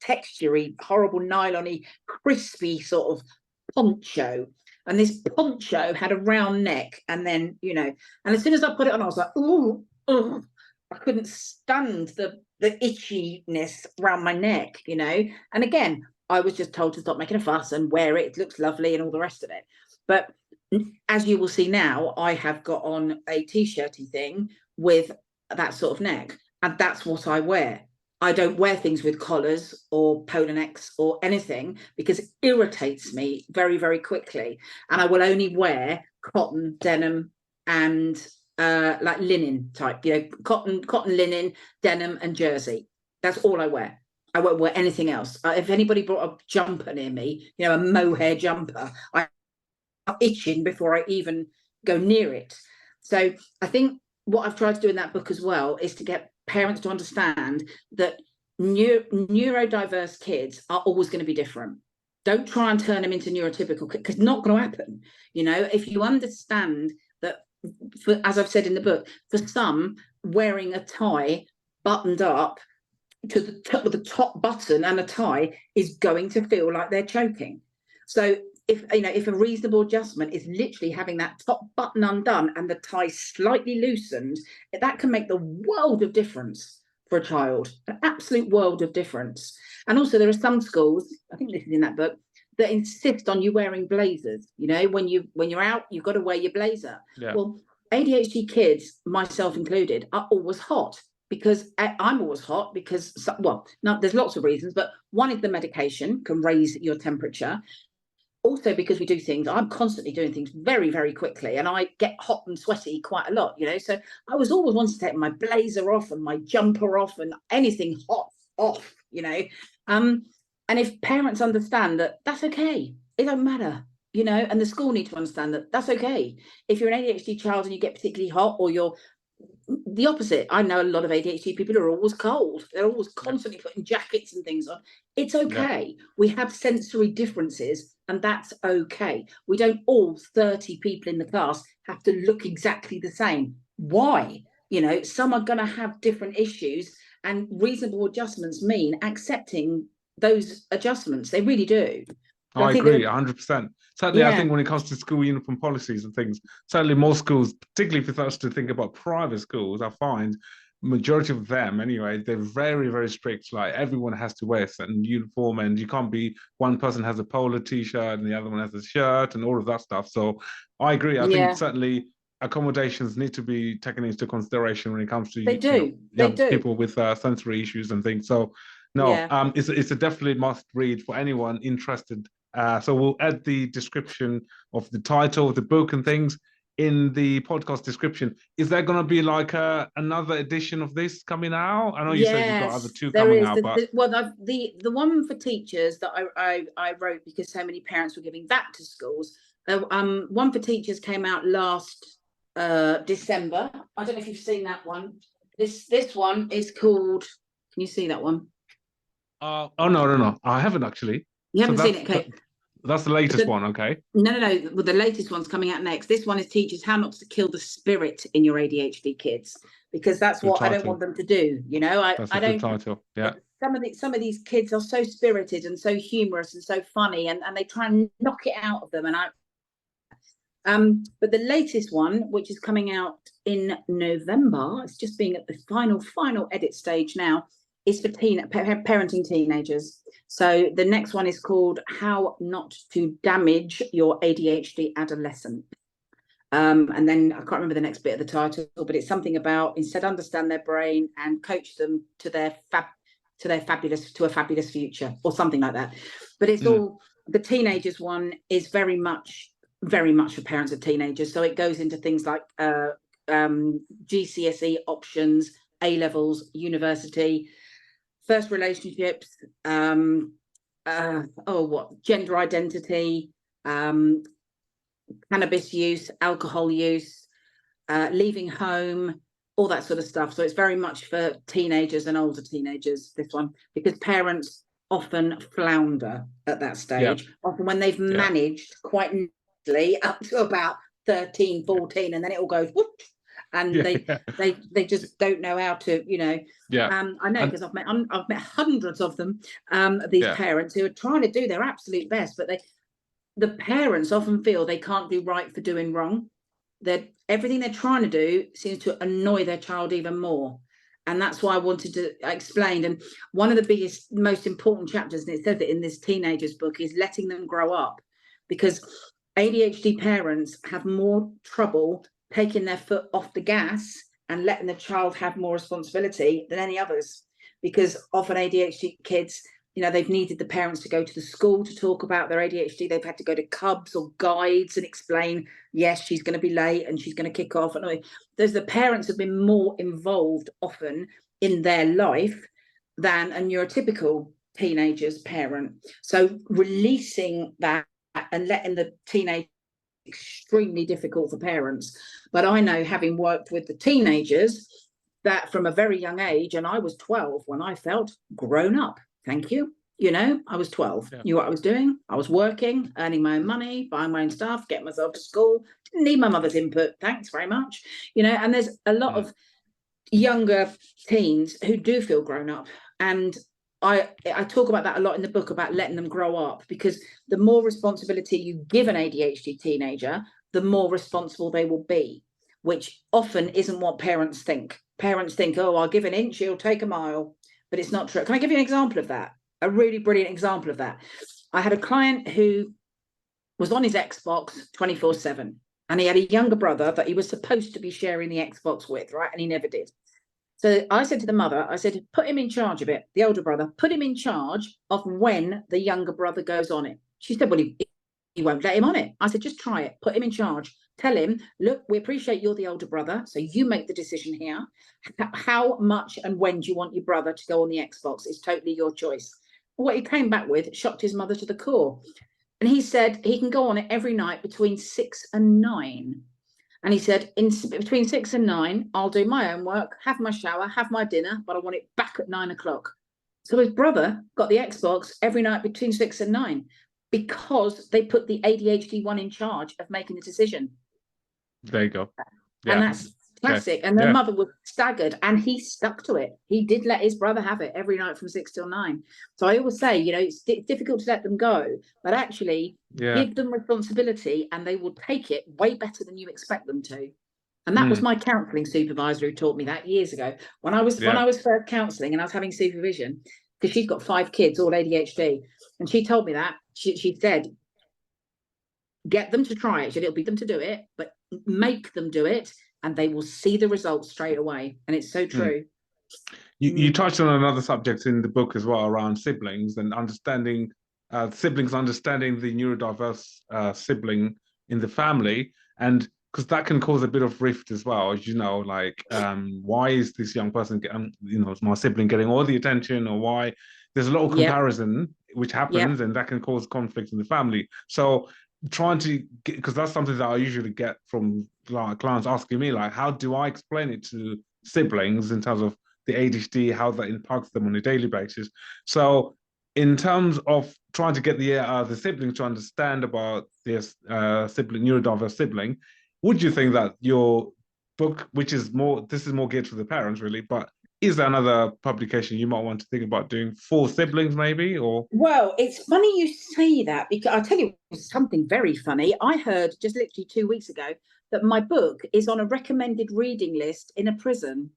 texture-y, horrible nylon-y, crispy sort of poncho. And this poncho had a round neck, and then, you know, and as soon as I put it on, I was like, oh, I couldn't stand the itchiness around my neck, you know. And again, I was just told to stop making a fuss and wear it. It looks lovely and all the rest of it. But as you will see now, I have got on a t-shirty thing with that sort of neck, and that's what I wear. I don't wear things with collars or polo necks or anything because it irritates me very, very quickly. And I will only wear cotton, denim, and like linen type, you know, cotton, linen, denim, and jersey. That's all I wear. I won't wear anything else. If anybody brought a jumper near me, you know, a mohair jumper, I'm itching before I even go near it. So I think what I've tried to do in that book as well is to get parents to understand that neurodiverse kids are always going to be different. Don't try and turn them into neurotypical kids, because it's not going to happen. You know, if you understand that, as I've said in the book, for some, wearing a tie buttoned up to the top with the top button and a tie is going to feel like they're choking. So if a reasonable adjustment is literally having that top button undone and the tie slightly loosened, that can make the world of difference for a child, an absolute world of difference. And also there are some schools, I think this is in that book, that insist on you wearing blazers. You know, when you're out, you've got to wear your blazer. Yeah. Well, ADHD kids, myself included, are always hot. Because I'm always hot because, well, no, there's lots of reasons, but one is the medication can raise your temperature. Also, because we do things, I'm constantly doing things very, very quickly, and I get hot and sweaty quite a lot, you know. So I was always wanting to take my blazer off and my jumper off and anything hot off, you know. And if parents understand that, that's okay, it don't matter, you know, and the school need to understand that that's okay. If you're an ADHD child and you get particularly hot, or you're the opposite. I know a lot of ADHD people who are always cold. They're always constantly putting jackets and things on. It's okay. Yeah. We have sensory differences, and that's okay. We don't all 30 people in the class have to look exactly the same. Why? You know, some are going to have different issues, and reasonable adjustments mean accepting those adjustments. They really do. I agree 100%. Certainly, yeah. I think when it comes to school uniform policies and things, certainly more schools, particularly if it's us to think about private schools, I find majority of them anyway, they're very, very strict. Like everyone has to wear a certain uniform, and you can't be, one person has a polo t-shirt and the other one has a shirt and all of that stuff. So I agree. I think certainly accommodations need to be taken into consideration when it comes to people with sensory issues and things. So no, it's a definitely must read for anyone interested. So we'll add the description of the title of the book and things in the podcast description. Is there going to be like another edition of this coming out? I know you said you've got other two coming out. The one for teachers that I wrote because so many parents were giving that to schools. One for teachers came out last December. I don't know if you've seen that one. This one is called. Can you see that one? Oh no, I haven't actually. You haven't seen it, okay? That's the latest one, okay? No. Well, the latest one's coming out next. This one is teachers how not to kill the spirit in your ADHD kids, because that's what I don't want them to do. You know, I don't. Title, yeah. Some of these kids are so spirited and so humorous and so funny, and they try and knock it out of them. But the latest one, which is coming out in November, it's just being at the final edit stage now, is for parenting teenagers. So the next one is called How Not to Damage Your ADHD Adolescent. And then I can't remember the next bit of the title, but it's something about instead understand their brain and coach them to a fabulous future, or something like that. But it's all, the teenagers one is very much for parents of teenagers. So it goes into things like GCSE options, A levels, university, first relationships, gender identity, cannabis use, alcohol use, leaving home, all that sort of stuff. So it's very much for teenagers and older teenagers, this one, because parents often flounder at that stage, often when they've managed quite nicely up to about 13, 14, and then it all goes whoop, and they just don't know how to, you know. I know, because I've met hundreds of them, these parents who are trying to do their absolute best, but the parents often feel they can't do right for doing wrong. Everything they're trying to do seems to annoy their child even more. And that's why I wanted to explain. And one of the biggest, most important chapters, and it says it in this teenagers book, is letting them grow up. Because ADHD parents have more trouble taking their foot off the gas and letting the child have more responsibility than any others. Because often ADHD kids, you know, they've needed the parents to go to the school to talk about their ADHD. They've had to go to clubs or guides and explain, yes, she's going to be late and she's going to kick off. And the parents have been more involved often in their life than a neurotypical teenager's parent. So releasing that and letting the teenage extremely difficult for parents. But I know, having worked with the teenagers, that from a very young age, and I was 12 when I felt grown up. Thank you. You know, I was 12, knew what I was doing. I was working, earning my own money, buying my own stuff, getting myself to school. Didn't need my mother's input. Thanks very much. You know, and there's a lot of younger teens who do feel grown up. And I talk about that a lot in the book, about letting them grow up, because the more responsibility you give an ADHD teenager, the more responsible they will be, which often isn't what parents think. Parents think, oh, I'll give an inch, he'll take a mile. But it's not true. Can I give you an example of that? A really brilliant example of that. I had a client who was on his Xbox 24/7, and he had a younger brother that he was supposed to be sharing the Xbox with, right? And he never did. So I said to the mother, I said, put him in charge of it, the older brother, put him in charge of when the younger brother goes on it. She said, well, he won't let him on it. I said, just try it, put him in charge. Tell him, look, we appreciate you're the older brother, so you make the decision here. How much and when do you want your brother to go on the Xbox? It's totally your choice. What he came back with shocked his mother to the core. And he said he can go on it every night between 6 and 9. And he said, between 6 and 9, I'll do my own work, have my shower, have my dinner, but I want it back at 9 o'clock. So his brother got the Xbox every night between 6 and 9 because they put the ADHD one in charge of making the decision. There you go. Yeah. And that's classic. And the mother was staggered, and he stuck to it. He did let his brother have it every night from 6 till 9. So I always say, you know, it's difficult to let them go, but actually give them responsibility and they will take it way better than you expect them to. And that was my counselling supervisor who taught me that years ago. When I was first counselling and I was having supervision, because she's got 5 kids, all ADHD. And she told me that. She said, get them to try it. It'll be them to do it, but make them do it, and they will see the results straight away. And it's so true. You touched on another subject in the book as well, around siblings and understanding siblings, understanding the neurodiverse sibling in the family, and because that can cause a bit of rift as well, as you know, like why is this young person getting, you know, my sibling getting all the attention, or why there's a lot of comparison which happens, and that can cause conflict in the family. So trying to get, because that's something that I usually get from clients asking me, like, how do I explain it to siblings in terms of the ADHD, how that impacts them on a daily basis. So in terms of trying to get the siblings to understand about this sibling, neurodiverse sibling, would you think that your book, which is this is more geared for the parents really, but is there another publication you might want to think about doing for siblings maybe? Or well, it's funny you say that, because I'll tell you something very funny. I heard just literally 2 weeks ago that my book is on a recommended reading list in a prison.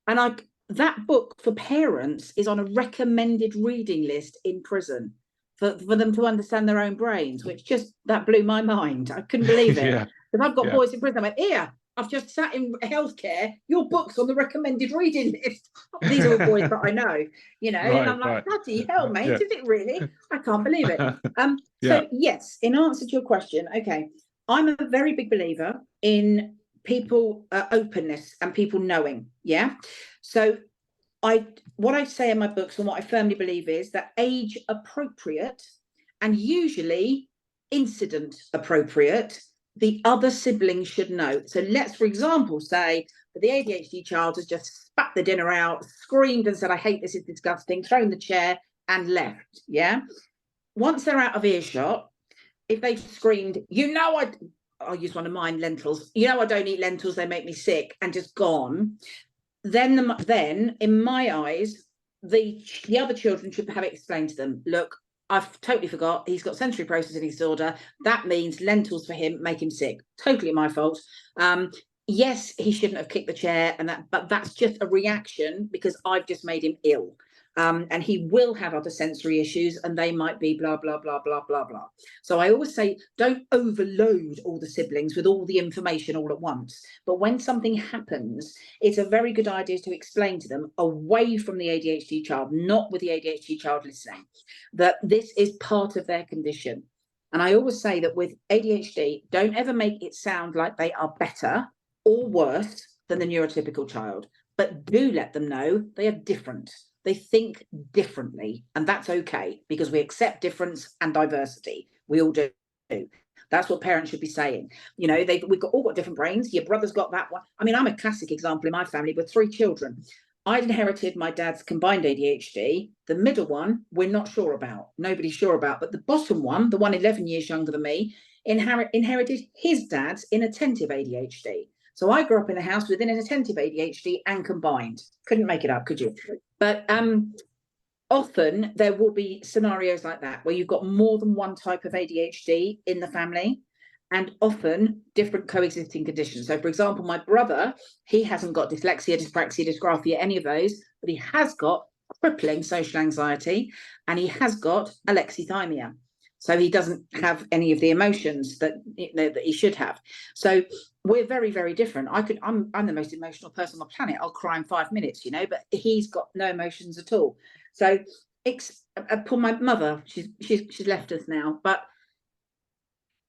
And that book for parents is on a recommended reading list in prison for them to understand their own brains, which that blew my mind. I couldn't believe it. Because I've got boys in prison. I went, here, I've just sat in healthcare, your book's on the recommended reading list. These are all boys that I know, you know, and I'm like, bloody hell, mate, is it really? I can't believe it. So yes, in answer to your question, okay, I'm a very big believer in people openness and people knowing. So what I say in my books and what I firmly believe is that age appropriate and usually incident appropriate, the other siblings should know. So let's, for example, say that the ADHD child has just spat the dinner out, screamed and said, I hate this, it's disgusting, thrown the chair and left. Once they're out of earshot, if they've screamed, you know, I'll use one of mine, lentils, you know, I don't eat lentils, they make me sick, and just gone, then in my eyes, the other children should have it explained to them. Look, I've totally forgot. He's got sensory processing disorder. That means lentils for him make him sick. Totally my fault. Yes, he shouldn't have kicked the chair, but that's just a reaction because I've just made him ill. And he will have other sensory issues, and they might be blah, blah, blah, blah, blah, blah. So I always say, don't overload all the siblings with all the information all at once. But when something happens, it's a very good idea to explain to them away from the ADHD child, not with the ADHD child listening, that this is part of their condition. And I always say that with ADHD, don't ever make it sound like they are better or worse than the neurotypical child, but do let them know they are different. They think differently, and that's okay because we accept difference and diversity. We all do. That's what parents should be saying. You know, we've all got different brains. Your brother's got that one. I mean, I'm a classic example in my family with 3 children. I'd inherited my dad's combined ADHD. The middle one, we're not sure about. Nobody's sure about. But the bottom one, the one 11 years younger than me, inherited his dad's inattentive ADHD. So I grew up in a house with inattentive ADHD and combined. Couldn't make it up, could you? But often there will be scenarios like that where you've got more than one type of ADHD in the family, and often different coexisting conditions. So, for example, my brother, he hasn't got dyslexia, dyspraxia, dysgraphia, any of those, but he has got crippling social anxiety, and he has got alexithymia. So he doesn't have any of the emotions that he should have. So we're very, very different. I'm the most emotional person on the planet. I'll cry in 5 minutes, but he's got no emotions at all. So poor my mother, she's left us now. But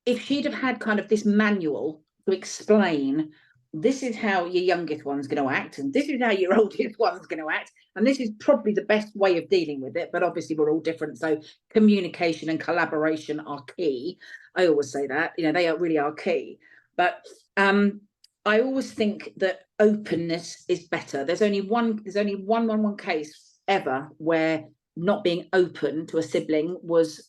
if she'd have had kind of this manual to explain, this is how your youngest one's going to act, and this is how your oldest one's going to act, and this is probably the best way of dealing with it, but obviously we're all different, so communication and collaboration are key. I always say that, they really are key. But I always think that openness is better. There's only one case ever where not being open to a sibling was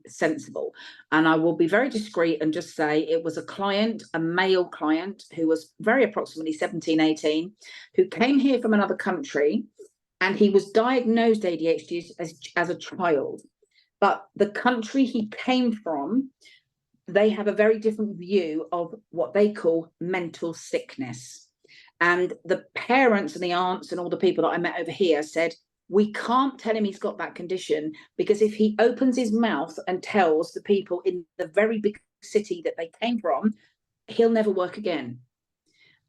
sensible. And I will be very discreet and just say it was a male client who was very approximately 17, 18, who came here from another country, and he was diagnosed ADHD as a child. But the country he came from, they have a very different view of what they call mental sickness. And the parents and the aunts and all the people that I met over here said, we can't tell him he's got that condition, because if he opens his mouth and tells the people in the very big city that they came from, he'll never work again.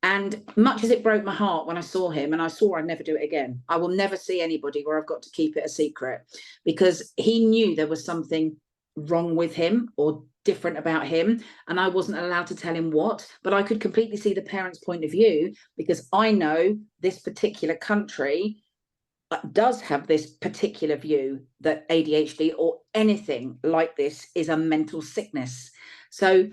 And much as it broke my heart when I saw him, and I swore I'd never do it again, I will never see anybody where I've got to keep it a secret, because he knew there was something wrong with him or different about him, and I wasn't allowed to tell him what. But I could completely see the parents' point of view, because I know this particular country does have this particular view that ADHD or anything like this is a mental sickness. So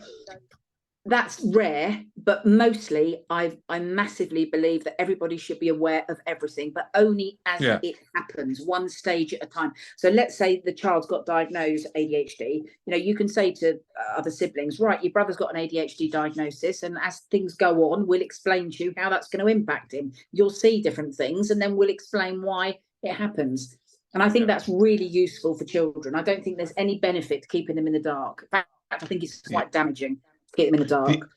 that's rare, but mostly I massively believe that everybody should be aware of everything, but only as it happens, one stage at a time. So let's say the child's got diagnosed ADHD, you can say to other siblings, right, your brother's got an ADHD diagnosis, and as things go on, we'll explain to you how that's going to impact him. You'll see different things, and then we'll explain why it happens. And I think that's really useful for children. I don't think there's any benefit to keeping them in the dark. In fact, I think it's quite damaging. Get them in the dark.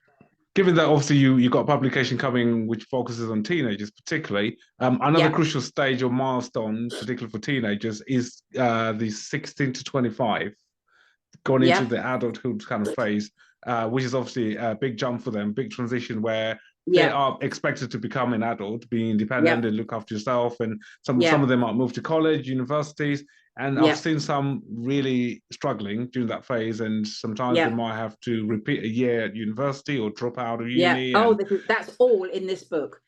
Given that obviously you got a publication coming which focuses on teenagers particularly, another crucial stage or milestone, particularly for teenagers, is the 16 to 25, going into the adulthood kind of phase, which is obviously a big jump for them, big transition where they are expected to become an adult, be independent and look after yourself. And some of them might move to college, universities. And I've seen some really struggling during that phase, and sometimes they might have to repeat a year at university or drop out of uni. That's all in this book.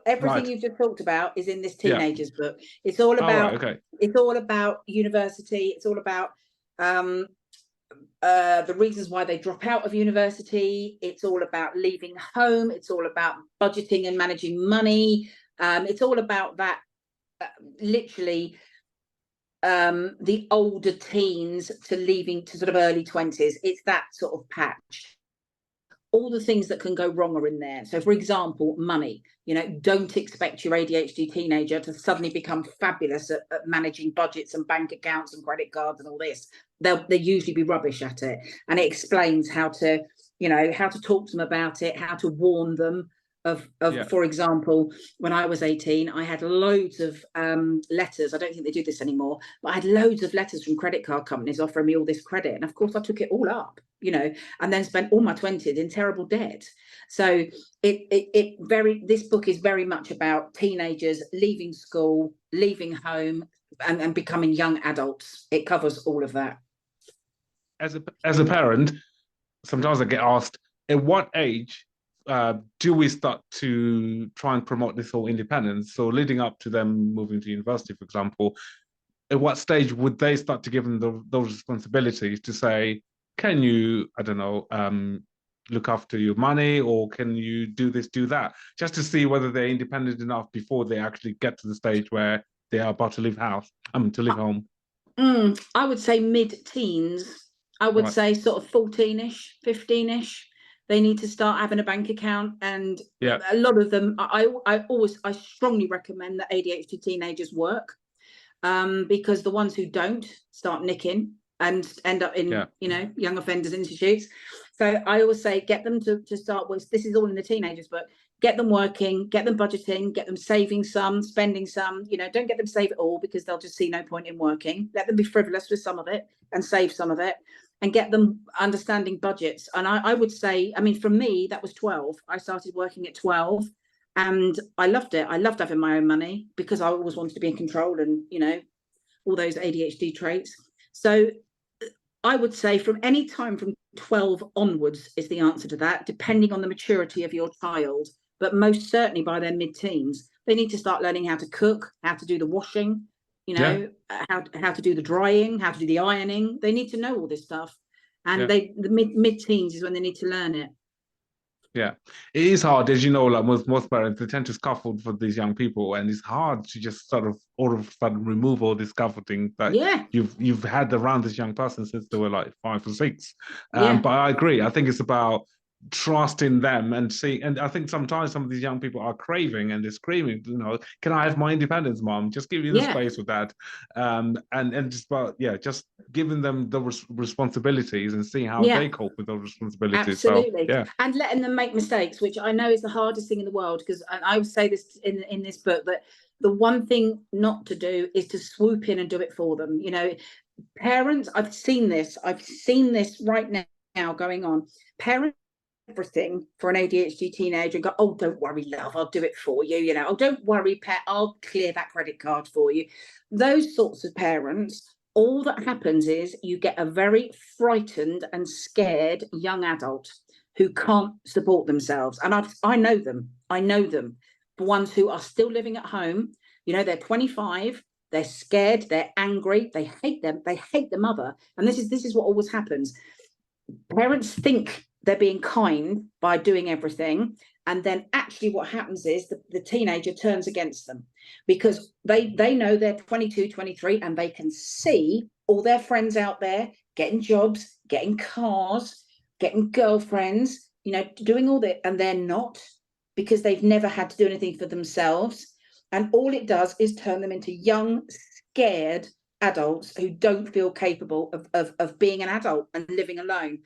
Everything you've just talked about is in this teenagers book. It's all about it's all about university. It's all about the reasons why they drop out of university. It's all about leaving home. It's all about budgeting and managing money. It's all about that, literally. The older teens to leaving to sort of early 20s. It's that sort of patch. all the things that can go wrong are in there. So, for example, money. Don't expect your ADHD teenager to suddenly become fabulous at managing budgets and bank accounts and credit cards and all this. They'll usually be rubbish at it. And it explains how to talk to them about it, how to warn them of for example, when I was 18, I had loads of letters. I don't think they do this anymore, but I had loads of letters from credit card companies offering me all this credit. And of course I took it all up, and then spent all my 20s in terrible debt. So this book is very much about teenagers leaving school, leaving home, and becoming young adults. It covers all of that. As a parent, sometimes I get asked, at what age do we start to try and promote this whole independence? So leading up to them moving to university, for example, at what stage would they start to give them those responsibilities to say, can you, I don't know, look after your money, or can you do this, do that, just to see whether they're independent enough before they actually get to the stage where they are about to leave home? I would say mid-teens. I would say sort of 14-ish, 15-ish. They need to start having a bank account, and a lot of them. I strongly recommend that ADHD teenagers work, because the ones who don't start nicking and end up in young offenders institutes. So I always say get them to start with. This is all in the teenagers book. Get them working, get them budgeting, get them saving some, spending some. Don't get them to save it all, because they'll just see no point in working. Let them be frivolous with some of it and save some of it. And get them understanding budgets. And I would say, for me, that was 12. I started working at 12 and I loved it. I loved having my own money, because I always wanted to be in control and, all those ADHD traits. So I would say from any time from 12 onwards is the answer to that, depending on the maturity of your child. But most certainly by their mid-teens, they need to start learning how to cook, how to do the washing, how to do the drying, how to do the ironing. They need to know all this stuff, and the mid-teens is when they need to learn it. Yeah, it is hard, as you know, like most parents, they tend to scaffold for these young people, and it's hard to just sort of all of a sudden remove all this scaffolding that you've had around this young person since they were like 5 or 6. But I agree. I think it's about trusting them and see. And I think sometimes some of these young people are craving and they're screaming, can I have my independence, mom? Just give me the space with that. And just giving them the responsibilities and see how they cope with those responsibilities. Absolutely. So, and letting them make mistakes, which I know is the hardest thing in the world, because I would say this in this book, that the one thing not to do is to swoop in and do it for them. Parents, I've seen this right now going on. Parents everything for an ADHD teenager and go, oh, don't worry, love, I'll do it for you. Oh, don't worry, pet, I'll clear that credit card for you. Those sorts of parents, all that happens is you get a very frightened and scared young adult who can't support themselves. And I know them. The ones who are still living at home, they're 25, they're scared, they're angry, they hate them, they hate the mother. And this is what always happens. Parents think they're being kind by doing everything, and then actually what happens is the teenager turns against them, because they know they're 22, 23, and they can see all their friends out there getting jobs, getting cars, getting girlfriends, doing all that, and they're not, because they've never had to do anything for themselves. And all it does is turn them into young, scared adults who don't feel capable of being an adult and living alone.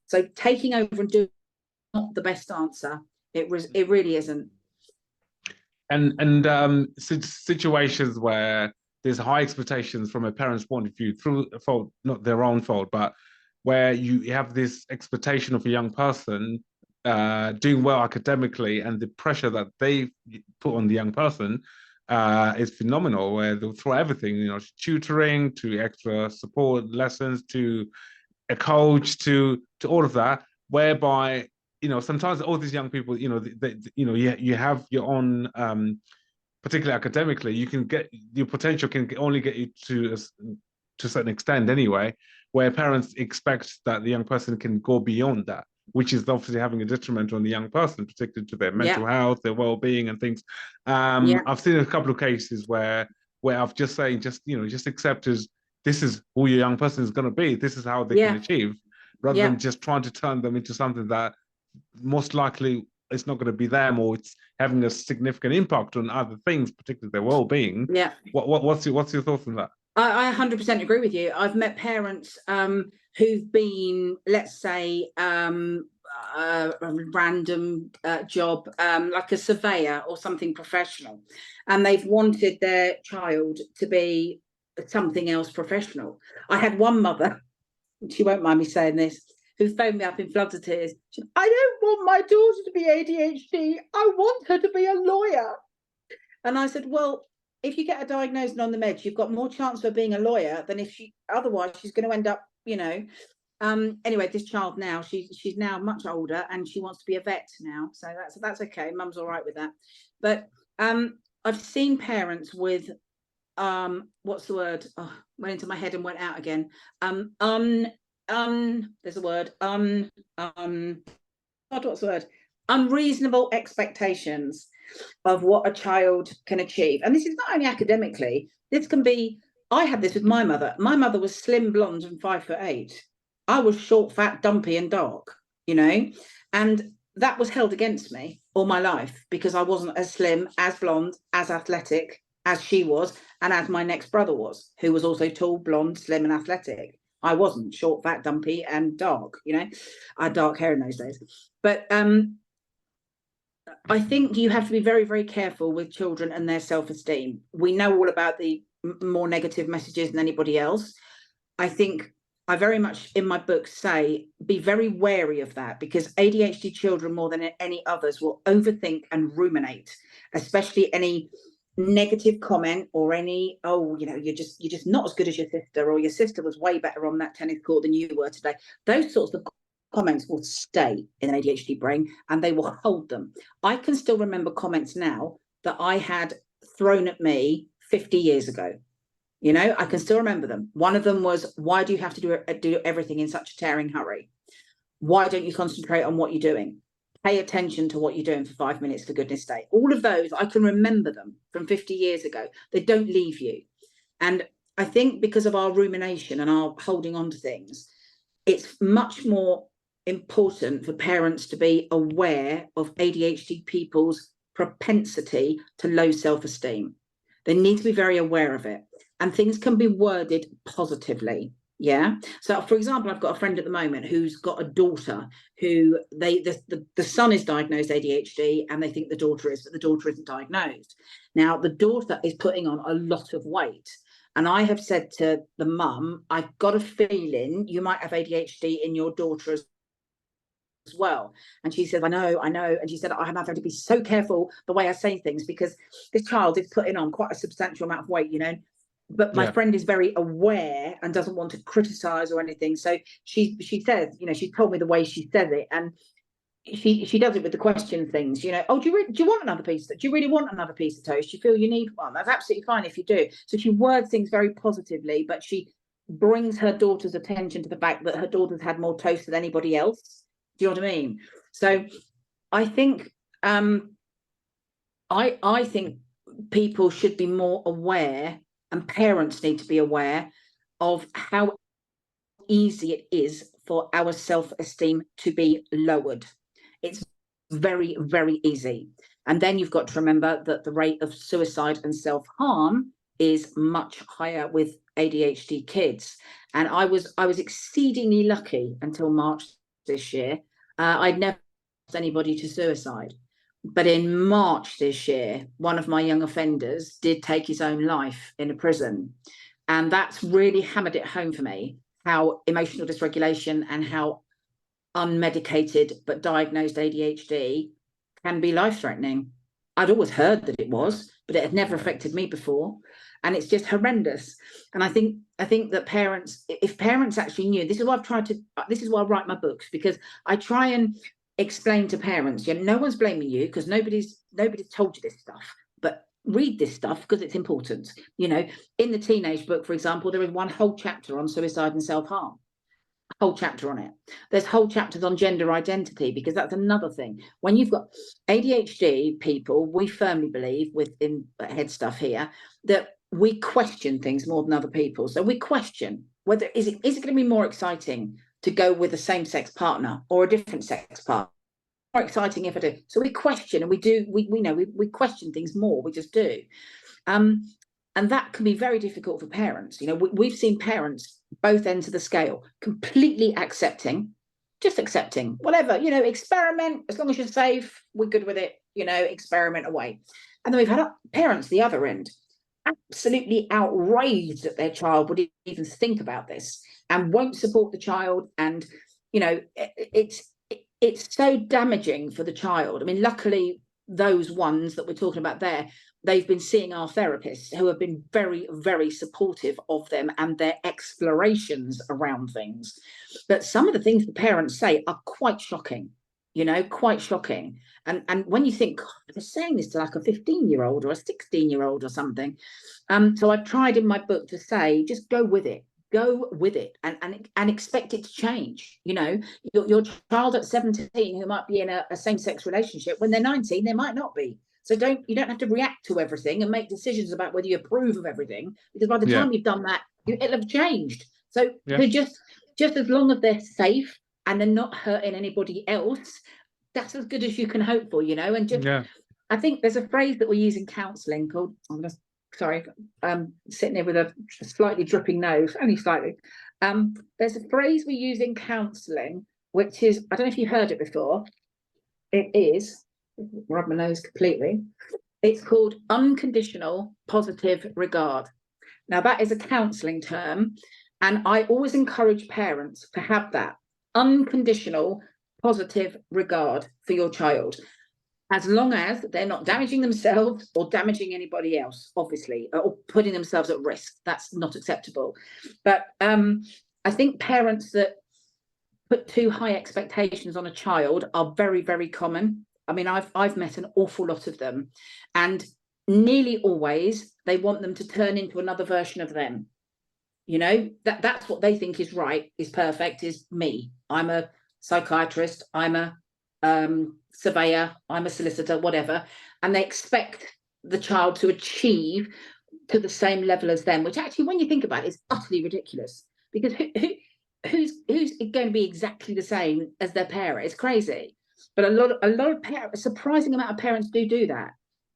So taking over and doing not the best answer. It really isn't. And situations where there's high expectations from a parent's point of view, through a fault, not their own fault, but where you have this expectation of a young person doing well academically, and the pressure that they put on the young person is phenomenal, where they'll throw everything, tutoring, to extra support lessons, to a coach, to all of that, whereby sometimes all these young people, you have your own, particularly academically, you can get your potential can only get you to a certain extent anyway, where parents expect that the young person can go beyond that, which is obviously having a detriment on the young person, particularly to their mental health, their well-being and things. I've seen a couple of cases where I've just saying, just accept as this is who your young person is going to be. This is how they can achieve, rather than just trying to turn them into something that most likely it's not going to be them, or it's having a significant impact on other things, particularly their well-being. Yeah. What's your thoughts on that? I 100% agree with you. I've met parents who've been, let's say, a random job, like a surveyor or something professional, and they've wanted their child to be something else professional. I had one mother, she won't mind me saying this, who phoned me up in floods of tears. She said, I don't want my daughter to be ADHD. I want her to be a lawyer. And I said, well, if you get her diagnosed and on the meds, you've got more chance of her being a lawyer than if otherwise she's going to end up, anyway, this child now, she's now much older and she wants to be a vet now. So that's okay. Mum's all right with that. But I've seen parents with, what's the word? Oh, went into my head and went out again. There's a word. What's the word? Unreasonable expectations of what a child can achieve. And this is not only academically, this can be, I had this with my mother. My mother was slim, blonde and 5'8". I was short, fat, dumpy and dark, and that was held against me all my life because I wasn't as slim, as blonde, as athletic as she was, and as my next brother was, who was also tall, blonde, slim and athletic. I wasn't short, fat, dumpy and dark, I had dark hair in those days. But I think you have to be very, very careful with children and their self-esteem. We know all about the more negative messages than anybody else. I think I very much in my book say, be very wary of that, because ADHD children more than any others will overthink and ruminate, especially any negative comment or any, you're just not as good as your sister, or your sister was way better on that tennis court than you were today. Those sorts of comments will stay in an ADHD brain and they will hold them. I can still remember comments now that I had thrown at me 50 years ago. I can still remember them. One of them was, why do you have to do everything in such a tearing hurry? Why don't you concentrate on what you're doing? Pay attention to what you're doing for 5 minutes, for goodness sake. All of those, I can remember them from 50 years ago. They don't leave you. And I think because of our rumination and our holding on to things, it's much more important for parents to be aware of ADHD people's propensity to low self-esteem. They need to be very aware of it. And things can be worded positively. Yeah. So, for example, I've got a friend at the moment who's got a daughter who the son is diagnosed ADHD and they think the daughter is, but the daughter isn't diagnosed. Now, the daughter is putting on a lot of weight. And I have said to the mum, I've got a feeling you might have ADHD in your daughter as well. And she said, I know. And she said, I'm having to be so careful the way I say things because this child is putting on quite a substantial amount of weight, But my friend is very aware and doesn't want to criticize or anything. So she says, she told me the way she says it, and she does it with the question things, oh, do you want another piece? Do you really want another piece of toast? Do you feel you need one? That's absolutely fine if you do. So she words things very positively, but she brings her daughter's attention to the fact that her daughter's had more toast than anybody else. Do you know what I mean? So I think I think people should be more aware, and parents need to be aware of how easy it is for our self-esteem to be lowered. It's very, very easy. And then you've got to remember that the rate of suicide and self-harm is much higher with ADHD kids. And I was exceedingly lucky until March this year. I'd never lost anybody to suicide. But in March this year, one of my young offenders did take his own life in a prison. And that's really hammered it home for me, how emotional dysregulation and how unmedicated but diagnosed ADHD can be life-threatening. I'd always heard that it was, but it had never affected me before. And it's just horrendous. And I think that parents, if parents actually knew, this is why I write my books, because I try and explain to parents, no one's blaming you because nobody's told you this stuff, but read this stuff because it's important. In the teenage book, for example, there is one whole chapter on suicide and self-harm, a whole chapter on it. There's whole chapters on gender identity, because that's another thing. When you've got ADHD people, we firmly believe within head stuff here that we question things more than other people. So we question whether is it going to be more exciting to go with a same-sex partner or a different sex partner? exciting if I do. So we question, and we question things more. We just do. And that can be very difficult for parents. We've seen parents both ends of the scale, completely just accepting, whatever, experiment, as long as you're safe, we're good with it, experiment away. And then we've had parents the other end, absolutely outraged that their child would even think about this and won't support the child. And, it's so damaging for the child. I mean, luckily, those ones that we're talking about there, they've been seeing our therapists who have been very, very supportive of them and their explorations around things. But some of the things the parents say are quite shocking, quite shocking. And when you think, God, they're saying this to like a 15-year-old or a 16-year-old or something. So I've tried in my book to say, just go with it and expect it to change. Your child at 17 who might be in a same-sex relationship, when they're 19, they might not be. So you don't have to react to everything and make decisions about whether you approve of everything, because by the time you've done that, it'll have changed. So just as long as they're safe and they're not hurting anybody else, that's as good as you can hope for, and just I think there's a phrase that we use in counselling called, I'm sitting here with a slightly dripping nose, only slightly. There's a phrase we use in counselling, which is, I don't know if you've heard it before. It is, rub my nose completely. It's called unconditional positive regard. Now, that is a counselling term, and I always encourage parents to have that unconditional positive regard for your child, as long as they're not damaging themselves or damaging anybody else, obviously, or putting themselves at risk. That's not acceptable. But I think parents that put too high expectations on a child are very, very common. I mean, I've met an awful lot of them, and nearly always they want them to turn into another version of them. That's what they think is right, is perfect, is me. I'm a psychiatrist, I'm a surveyor, I'm a solicitor, whatever, and they expect the child to achieve to the same level as them, which actually, when you think about it, is utterly ridiculous, because who's going to be exactly the same as their parent? It's crazy. But a lot of parents, a surprising amount of parents do that.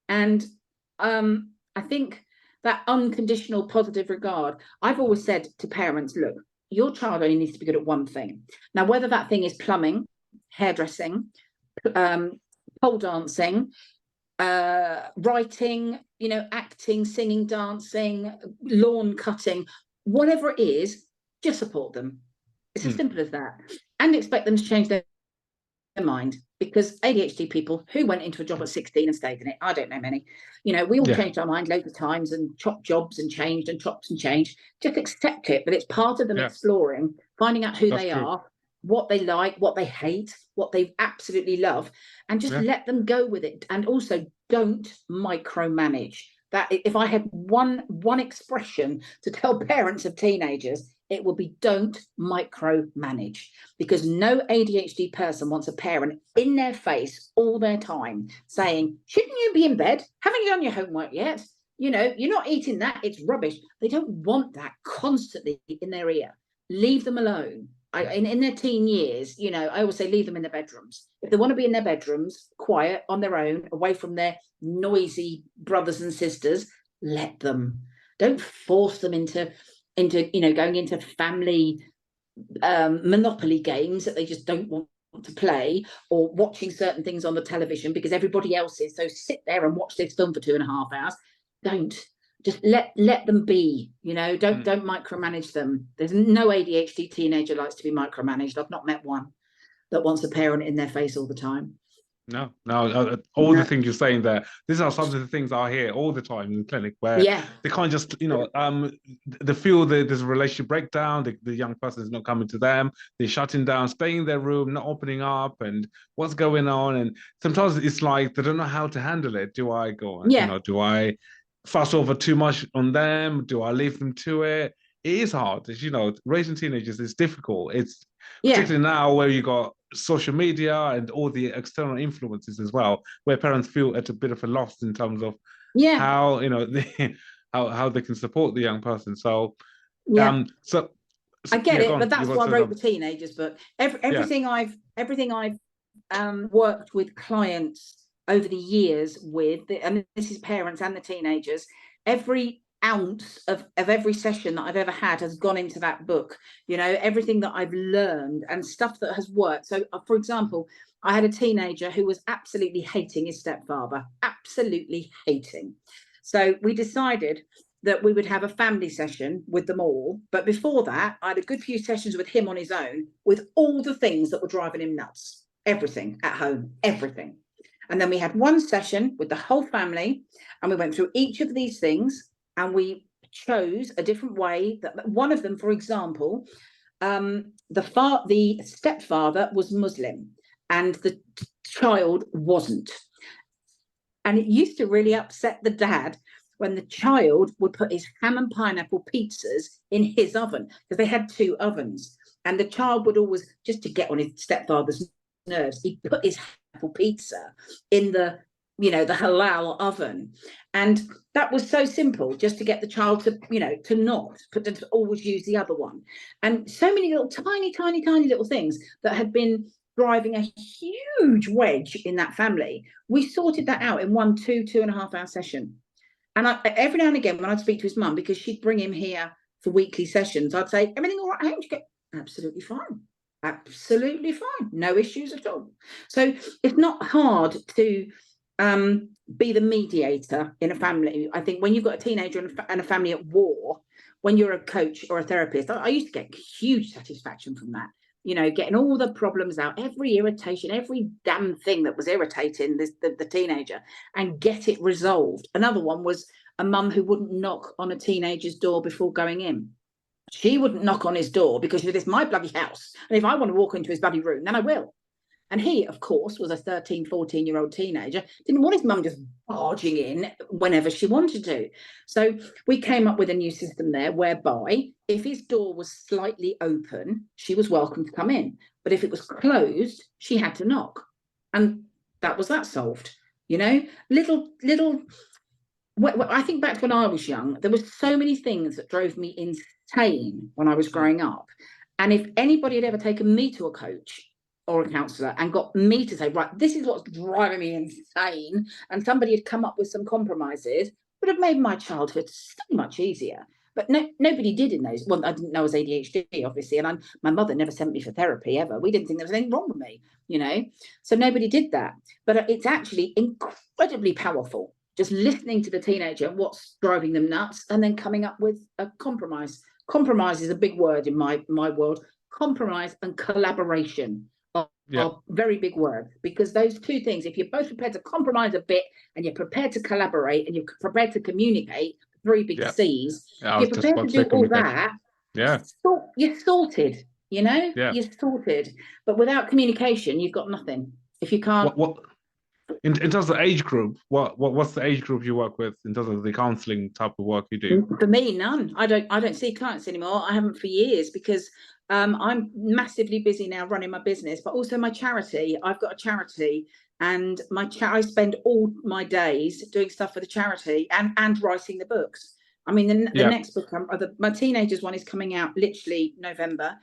And I think that unconditional positive regard, I've always said to parents, look, your child only needs to be good at one thing. Now, whether that thing is plumbing, hairdressing, pole dancing, writing, acting, singing, dancing, lawn cutting, whatever it is, just support them. It's as simple as that. And expect them to change their mind, because ADHD people who went into a job at 16 and stayed in it, I don't know many. We all changed our mind loads of times and chopped jobs and changed and chopped and changed. Just accept it, but it's part of them exploring, finding out who they are, what they like, what they hate, what they absolutely love, and just let them go with it. And also, don't micromanage. That if I had one expression to tell parents of teenagers, it will be don't micromanage, because no ADHD person wants a parent in their face all their time saying, shouldn't you be in bed? Haven't you done your homework yet? You're not eating that. It's rubbish. They don't want that constantly in their ear. Leave them alone. In their teen years, I always say leave them in their bedrooms. If they want to be in their bedrooms, quiet, on their own, away from their noisy brothers and sisters, let them. Don't force them into going into family monopoly games that they just don't want to play, or watching certain things on the television because everybody else is. So sit there and watch this film for 2.5 hours. Don't. Just let them be, don't micromanage them. There's no ADHD teenager likes to be micromanaged. I've not met one that wants a parent in their face all the time. No, all the things you're saying there, these are some of the things I hear all the time in the clinic, where they can't just, they feel that there's a relationship breakdown, the young person is not coming to them, they're shutting down, staying in their room, not opening up, and what's going on. And sometimes it's like they don't know how to handle it. Do I go on, do I fuss over too much on them? Do I leave them to it? It is hard. Raising teenagers is difficult. It's particularly now where you got social media and all the external influences as well, where parents feel at a bit of a loss in terms of how how they can support the young person. So I get it, but that's why I wrote the teenagers book. Everything I've worked with clients over the years and this is parents and the teenagers, every ounce of every session that I've ever had has gone into that book, you know, everything that I've learned and stuff that has worked. So for example, I had a teenager who was absolutely hating his stepfather, absolutely hating. So we decided that we would have a family session with them all. But before that, I had a good few sessions with him on his own with all the things that were driving him nuts, everything at home, everything. And then we had one session with the whole family and we went through each of these things and we chose a different way. That one of them, for example, the stepfather was Muslim and the child wasn't. And it used to really upset the dad when the child would put his ham and pineapple pizzas in his oven, because they had 2 ovens. And the child would always, just to get on his stepfather's nerves, he'd put his apple pizza in the, you know, the halal oven. And that was so simple, just to get the child to, you know, to not, but to always use the other one. And so many little tiny little things that had been driving a huge wedge in that family. We sorted that out in 2.5 hour session. And every now and again, when I'd speak to his mum, because she'd bring him here for weekly sessions, I'd say, everything all right? How did you get? Absolutely fine. Absolutely fine. No issues at all. So it's not hard to be the mediator in a family. I think when you've got a teenager and a family at war, when you're a coach or a therapist, I used to get huge satisfaction from that. You know, getting all the problems out, every irritation, every damn thing that was irritating the teenager, and get it resolved. Another one was a mum who wouldn't knock on a teenager's door before going in. She wouldn't knock on his door because she said, it's my bloody house. And if I want to walk into his bloody room, then I will. And he, of course, was a 13, 14-year-old teenager, didn't want his mum just barging in whenever she wanted to. So we came up with a new system there whereby if his door was slightly open, she was welcome to come in. But if it was closed, she had to knock. And that was that solved. You know, little, I think back to when I was young, there was so many things that drove me insane when I was growing up. And if anybody had ever taken me to a coach or a counsellor and got me to say, right, this is what's driving me insane, and somebody had come up with some compromises, would have made my childhood so much easier. But nobody did in those. Well, I didn't know I was ADHD, obviously, and my mother never sent me for therapy ever. We didn't think there was anything wrong with me, you know. So nobody did that. But it's actually incredibly powerful, just listening to the teenager and what's driving them nuts, and then coming up with a compromise. Compromise is a big word in my world. Compromise and collaboration are very big words, because those 2 things, if you're both prepared to compromise a bit and you're prepared to collaborate and you're prepared to communicate, 3 big C's, if you're prepared to do all that, you're sorted, you know, you're sorted. But without communication, you've got nothing. If you can't... In terms of age group, what's the age group you work with in terms of the counselling type of work you do? For me, none. I don't see clients anymore. I haven't for years, because I'm massively busy now running my business, but also my charity. I've got a charity, and I spend all my days doing stuff for the charity and writing the books. I mean, the next book, my teenagers one, is coming out literally November.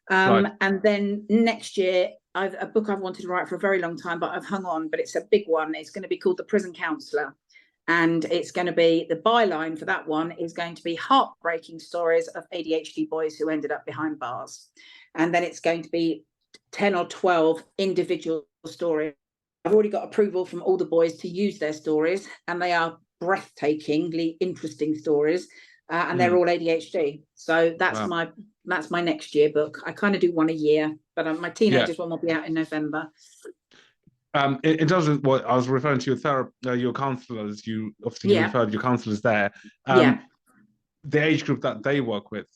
And then next year, a book I've wanted to write for a very long time, but I've hung on, but it's a big one. It's going to be called The Prison Counsellor. And it's going to be, the byline for that one is going to be heartbreaking stories of ADHD boys who ended up behind bars. And then it's going to be 10 or 12 individual stories. I've already got approval from all the boys to use their stories, and they are breathtakingly interesting stories. And they're all ADHD. So that's my next year book. I kind of do one a year, but my teenagers one will be out in November. In terms of what I was referring to, your counsellors, you obviously referred your counsellors there. The age group that they work with.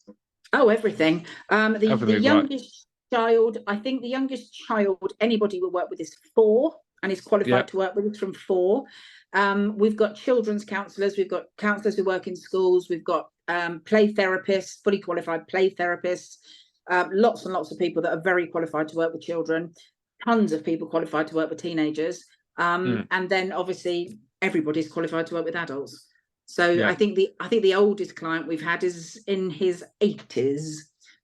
Oh, everything. The youngest child, I think the youngest child anybody will work with is 4, and is qualified to work with us from 4. We've got children's counsellors, we've got counsellors who work in schools, we've got play therapists, fully qualified play therapists, lots and lots of people that are very qualified to work with children, tons of people qualified to work with teenagers, and then obviously everybody's qualified to work with adults. So I think the oldest client we've had is in his 80s.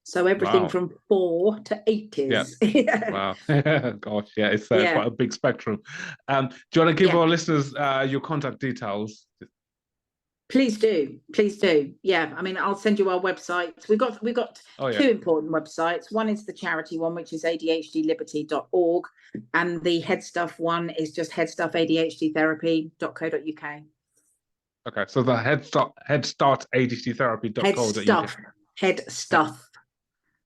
So everything from 4 to 80s. Yeah. Wow. Gosh, yeah, it's quite a big spectrum. Do you want to give our listeners your contact details? Please do. Please do. Yeah. I mean, I'll send you our websites. We've got two important websites. One is the charity one, which is adhdliberty.org. And the Head Stuff one is just headstuffadhdtherapy.co.uk. Okay. So the headstartadhdtherapy.co.uk. Head Stuff.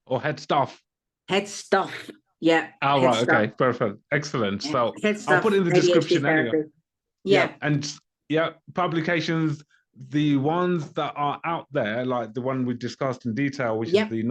Or Head Stuff. Head Stuff. Yeah. Oh, right. Stuff. Okay. Perfect. Excellent. Yeah. So I'll put it in the description anyway. Yeah. And publications, the ones that are out there, like the one we discussed in detail, which is the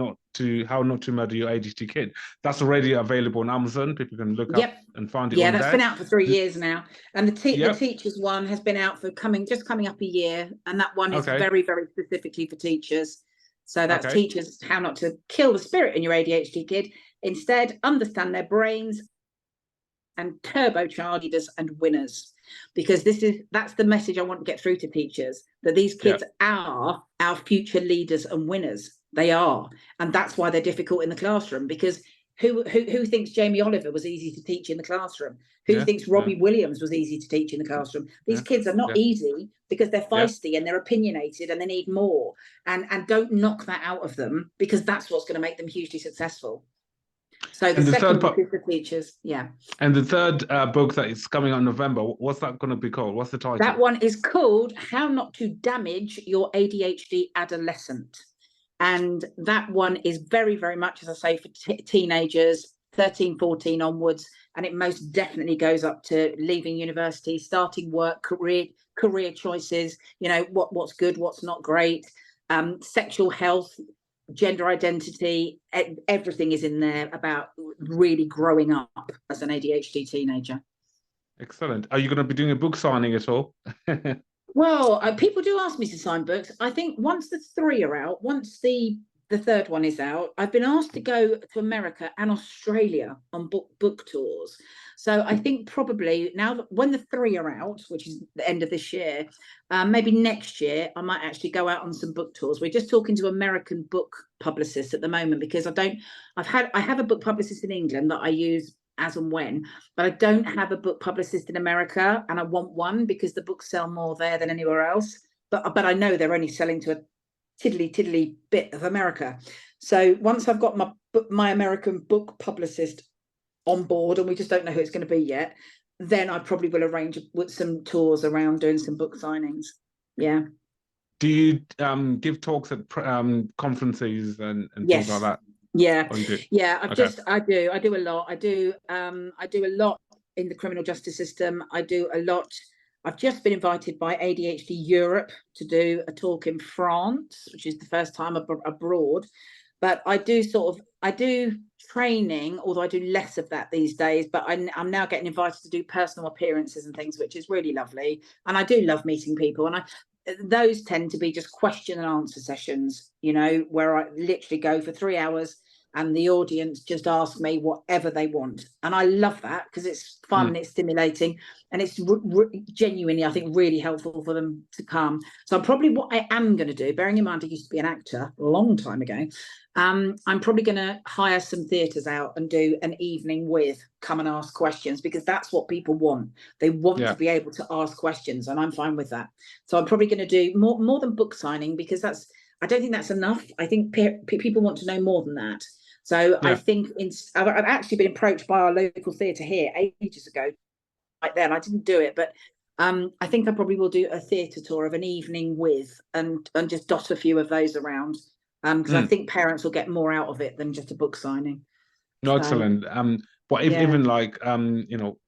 How Not to Murder Your ADHD Kid, that's already available on Amazon. People can look up and find it on there. That's been out for 3 years now. And the teachers one has been out for coming up a year. And that one is very, very specifically for teachers. So that's teachers, how not to kill the spirit in your ADHD kid. Instead, understand their brains and turbocharge leaders and winners. Because that's the message I want to get through to teachers, that these kids are our future leaders and winners. They are. And that's why they're difficult in the classroom, because who thinks Jamie Oliver was easy to teach in the classroom? Who thinks Robbie Williams was easy to teach in the classroom? These kids are not easy because they're feisty and they're opinionated and they need more. And don't knock that out of them, because that's what's going to make them hugely successful. So the second book is the teachers, And the third book that is coming out in November, what's that going to be called? What's the title? That one is called How Not to Damage Your ADHD Adolescent. And that one is very, very much, as I say, for teenagers, 13, 14 onwards. And it most definitely goes up to leaving university, starting work, career choices, what's good, what's not great, sexual health, gender identity, everything is in there about really growing up as an ADHD teenager. Excellent. Are you going to be doing a book signing at all? Well, people do ask me to sign books. I think once the 3 are out, once the third one is out, I've been asked to go to America and Australia on book tours. So I think probably now, when the 3 are out, which is the end of this year, maybe next year, I might actually go out on some book tours. We're just talking to American book publicists at the moment, because I have a book publicist in England that I use as and when, but I don't have a book publicist in America, and I want one because the books sell more there than anywhere else. But I know they're only selling to a tiddly bit of America. So once I've got my American book publicist on board, and we just don't know who it's going to be yet, then I probably will arrange with some tours around doing some book signings. Yeah. Do you give talks at conferences and things like that? Yeah. Yeah. I do a lot. I do a lot in the criminal justice system. I do a lot. I've just been invited by ADHD Europe to do a talk in France, which is the first time abroad. But I do training, although I do less of that these days. But I'm now getting invited to do personal appearances and things, which is really lovely. And I do love meeting people. And those tend to be just question and answer sessions, where I literally go for 3 hours and the audience just ask me whatever they want. And I love that, because it's fun and it's stimulating, and it's genuinely, I think, really helpful for them to come. So probably what I am going to do, bearing in mind I used to be an actor a long time ago, I'm probably going to hire some theatres out and do an evening with come and ask questions, because that's what people want. They want to be able to ask questions, and I'm fine with that. So I'm probably going to do more than book signing, because I don't think that's enough. I think people want to know more than that. So I think I've actually been approached by our local theatre here ages ago, right there, and I didn't do it, but I think I probably will do a theatre tour of an evening with, and just dot a few of those around, because I think parents will get more out of it than just a book signing. No, excellent. But even like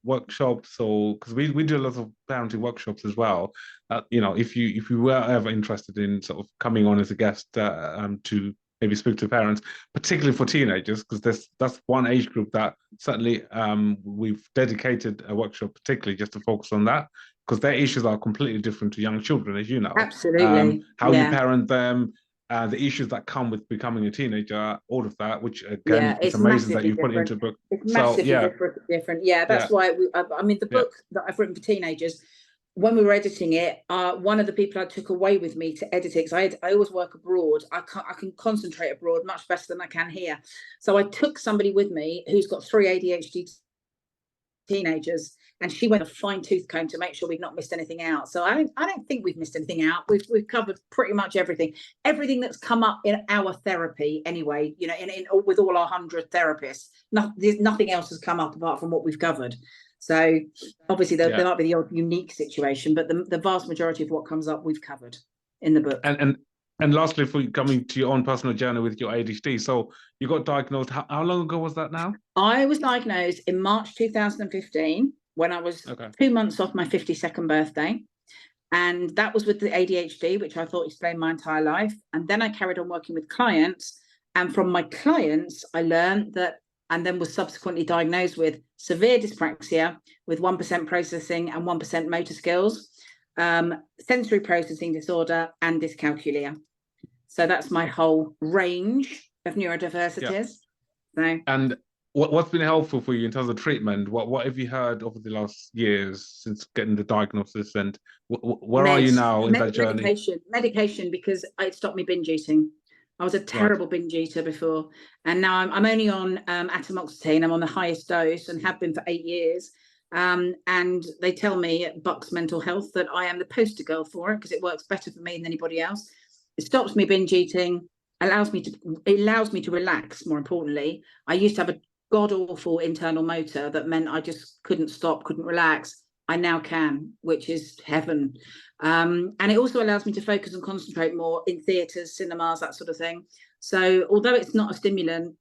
workshops, or because we do a lot of parenting workshops as well. If you were ever interested in sort of coming on as a guest to maybe speak to parents, particularly for teenagers, because that's one age group that certainly we've dedicated a workshop particularly just to focus on that, because their issues are completely different to young children, as you know. Absolutely. How you parent them, the issues that come with becoming a teenager, all of that, which again, it's amazing that you put it into a book. It's massively different. Yeah, that's why the book that I've written for teenagers, when we were editing it, one of the people I took away with me to edit it, because I always work abroad. I can concentrate abroad much better than I can here. So I took somebody with me who's got 3 ADHD teenagers, and she went a fine-tooth comb to make sure we've not missed anything out. So I don't think we've missed anything out. We've covered pretty much everything that's come up in our therapy anyway. You know, in with all our 100 therapists, nothing else has come up apart from what we've covered. So obviously there might be the odd unique situation, but the vast majority of what comes up we've covered in the book. And lastly, for coming to your own personal journey with your ADHD, so you got diagnosed. How long ago was that now? I was diagnosed in March 2015 when I was 2 months off my 52nd birthday. And that was with the ADHD, which I thought explained my entire life. And then I carried on working with clients. And from my clients, I learned that, and then was subsequently diagnosed with severe dyspraxia with 1% processing and 1% motor skills, sensory processing disorder, and dyscalculia. So that's my whole range of neurodiversities. So, and what's been helpful for you in terms of treatment? What have you heard over the last years since getting the diagnosis, and where are you now in that journey? Medication, because it stopped me binge eating. I was a terrible binge eater before, and now I'm only on atomoxetine. I'm on the highest dose and have been for 8 years. And they tell me at Bucks Mental Health that I am the poster girl for it because it works better for me than anybody else. It stops me binge eating, allows me to relax. More importantly, I used to have a god awful internal motor that meant I just couldn't stop, couldn't relax. I now can, which is heaven. And it also allows me to focus and concentrate more in theatres, cinemas, that sort of thing. So although it's not a stimulant,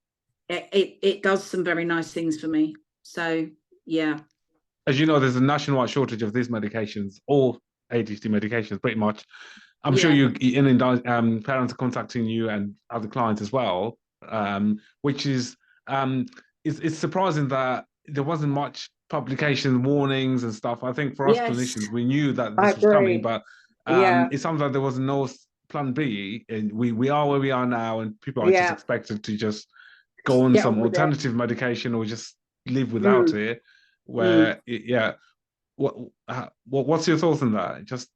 it does some very nice things for me. So yeah. As you know, there's a nationwide shortage of these medications, all ADHD medications, pretty much. I'm sure parents are contacting you and other clients as well, which is it's surprising that there wasn't much publication warnings and stuff. I think for us clinicians, we knew that this was coming, but it sounds like there was no plan B, and we are where we are now, and people are just expected to just go on some alternative medication or just live without it. What's your thoughts on that? Just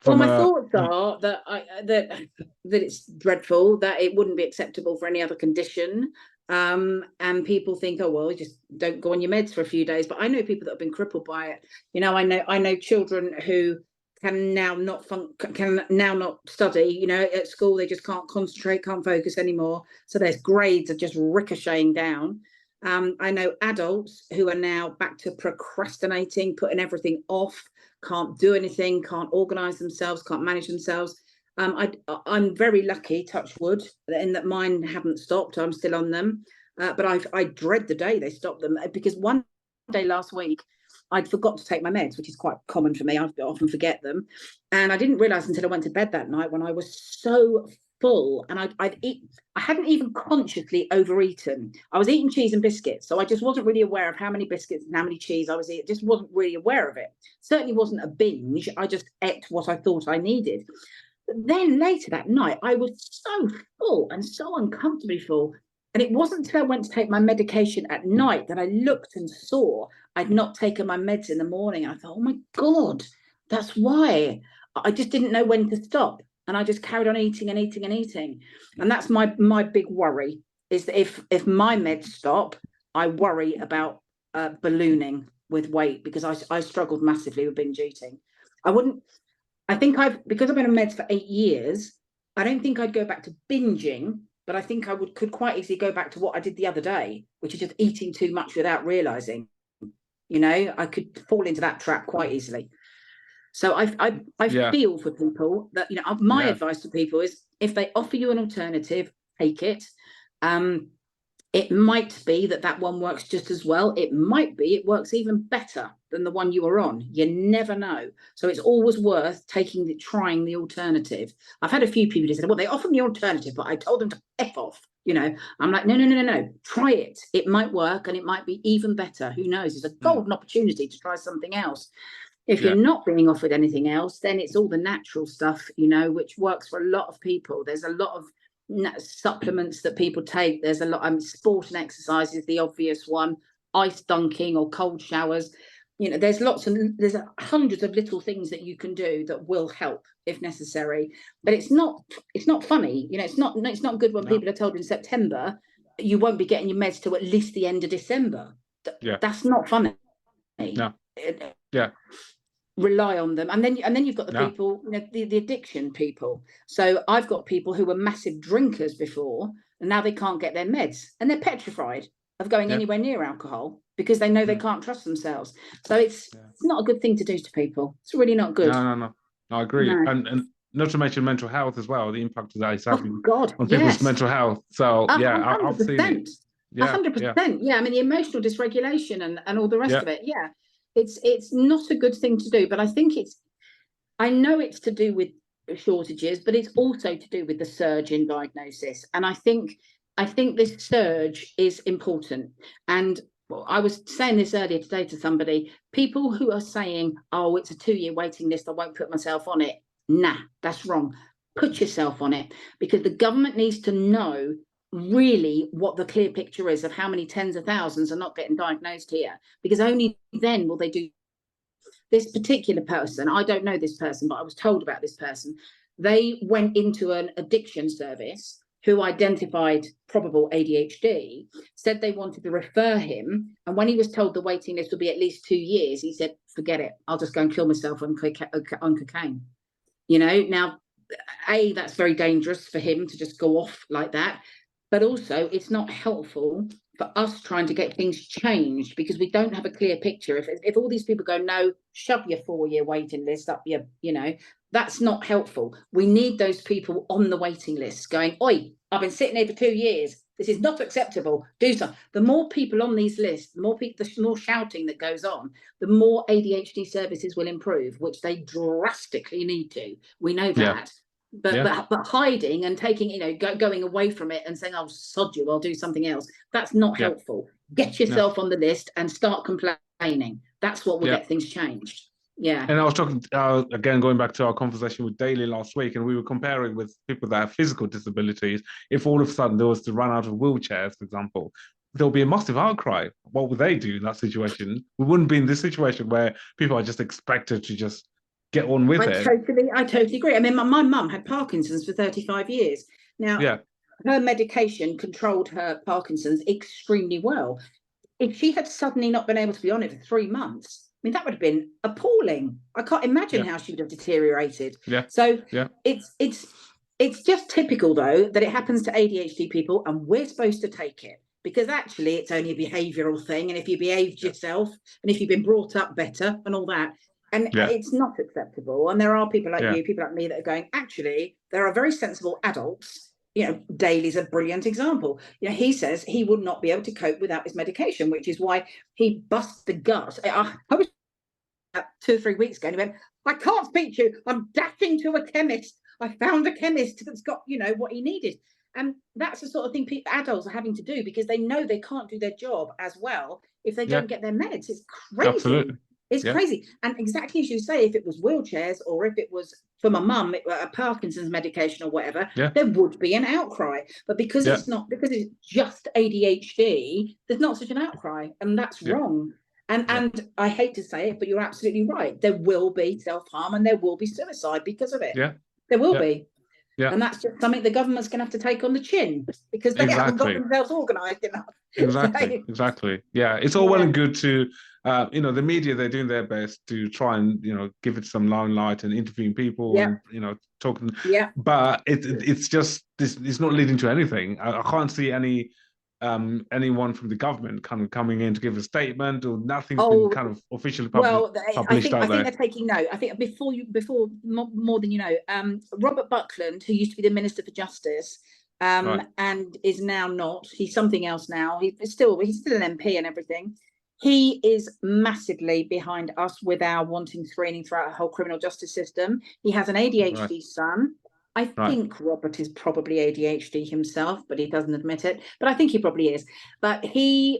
my thoughts are that it's dreadful, that it wouldn't be acceptable for any other condition. And people think, oh well, just don't go on your meds for a few days. But I know people that have been crippled by it. You know, I know children who can now not study. You know, at school they just can't concentrate, can't focus anymore. So their grades are just ricocheting down. I know adults who are now back to procrastinating, putting everything off, can't do anything, can't organise themselves, can't manage themselves. I'm very lucky, touch wood, in that mine haven't stopped. I'm still on them. But I dread the day they stop them, because one day last week, I'd forgot to take my meds, which is quite common for me. I often forget them. And I didn't realise until I went to bed that night when I was so full, and I hadn't even consciously overeaten. I was eating cheese and biscuits, so I just wasn't really aware of how many biscuits and how many cheese I was eating. Just wasn't really aware of it. Certainly wasn't a binge. I just ate what I thought I needed. But then later that night, I was so full and so uncomfortably full. And it wasn't until I went to take my medication at night that I looked and saw I'd not taken my meds in the morning. I thought, oh my God, that's why. I just didn't know when to stop. And I just carried on eating and eating and eating. And that's my big worry, is that if my meds stop, I worry about ballooning with weight, because I struggled massively with binge eating. Because I've been on meds for 8 years, I don't think I'd go back to binging, but I think I could quite easily go back to what I did the other day, which is just eating too much without realising. You know, I could fall into that trap quite easily. So I feel for people that, you know, my advice to people is, if they offer you an alternative, take it. It might be that one works just as well. It might be it works even better than the one you were on. You never know. So it's always worth trying the alternative. I've had a few people who said, well, they offered me alternative, but I told them to F off. You know, I'm like, no. Try it. It might work, and it might be even better. Who knows? It's a golden opportunity to try something else. If you're not being offered anything else, then it's all the natural stuff, you know, which works for a lot of people. There's a lot of supplements that people take. There's a lot. Sport and exercise is the obvious one. Ice dunking or cold showers. You know, there's hundreds of little things that you can do that will help if necessary, but it's not funny. You know, it's not good when people are told in September you won't be getting your meds till at least the end of December. That's not funny. No. Rely on them, and then you've got the people, you know, the addiction people. So I've got people who were massive drinkers before, and now they can't get their meds, and they're petrified of going anywhere near alcohol because they know they can't trust themselves. So it's not a good thing to do to people. It's really not good. No. I agree. No. And not to mention mental health as well, the impact that it's having on people's mental health. So 100%. I've seen it. 100%. Yeah, I mean the emotional dysregulation and all the rest of it. Yeah. It's not a good thing to do, but I know it's to do with shortages, but it's also to do with the surge in diagnosis. And I think this surge is important. And I was saying this earlier today to somebody, people who are saying, oh, it's a 2-year waiting list, I won't put myself on it. Nah, that's wrong. Put yourself on it, because the government needs to know really what the clear picture is of how many tens of thousands are not getting diagnosed here, because only then will they do. This particular person, I don't know this person, but I was told about this person. They went into an addiction service who identified probable ADHD, said they wanted to refer him, and when he was told the waiting list would be at least 2 years, he said, forget it, I'll just go and kill myself on cocaine. You know, now that's very dangerous for him to just go off like that. But also, it's not helpful for us trying to get things changed because we don't have a clear picture. If all these people go, no, shove your 4-year waiting list up your, you know, that's not helpful. We need those people on the waiting list going, oi, I've been sitting here for 2 years. This is not acceptable. Do something. The more people on these lists, the more shouting that goes on, the more ADHD services will improve, which they drastically need to. We know that. But hiding and taking, you know, going away from it and saying, "I'll sod you, I'll do something else," that's not helpful. Get yourself on the list and start complaining. That's what will get things changed. Yeah. And I was talking again, going back to our conversation with Daly last week, and we were comparing with people that have physical disabilities. If all of a sudden there was to run out of wheelchairs, for example, there'll be a massive outcry. What would they do in that situation? We wouldn't be in this situation where people are just expected to just get on with it. I totally agree. I mean, my mum had Parkinson's for 35 years. Now, her medication controlled her Parkinson's extremely well. If she had suddenly not been able to be on it for 3 months, I mean, that would have been appalling. I can't imagine how she would have deteriorated. So it's just typical, though, that it happens to ADHD people, and we're supposed to take it. Because actually it's only a behavioural thing, and if you behaved yourself and if you've been brought up better and all that, and it's not acceptable. And there are people like you, people like me that are going, actually, there are very sensible adults. You know, Daly's a brilliant example. You know, he says he would not be able to cope without his medication, which is why he busts the gut. I was 2 or 3 weeks ago, and he went, I can't speak to you. I'm dashing to a chemist. I found a chemist that's got, you know, what he needed. And that's the sort of thing adults are having to do because they know they can't do their job as well if they don't get their meds. It's crazy. Absolutely. It's crazy. And exactly as you say, if it was wheelchairs or if it was for my mum, a Parkinson's medication or whatever, there would be an outcry. But because it's just ADHD, there's not such an outcry. And that's wrong. And I hate to say it, but you're absolutely right. There will be self-harm and there will be suicide because of it. There will be. And that's just something the government's going to have to take on the chin because they haven't got themselves organised enough. Exactly. Yeah, it's all well and good to, you know, the media, they're doing their best to try and, you know, give it some limelight and interviewing people and, you know, talking. But it's just, it's not leading to anything. I can't see anyone from the government kind of coming in to give a statement, or nothing's been kind of officially published. I think they're taking note. I think before more than you know, Robert Buckland, who used to be the Minister for Justice, and is now not. He's something else now. He's still an MP and everything. He is massively behind us with our wanting screening throughout the whole criminal justice system. He has an ADHD son. I think Robert is probably ADHD himself, but he doesn't admit it. But I think he probably is. But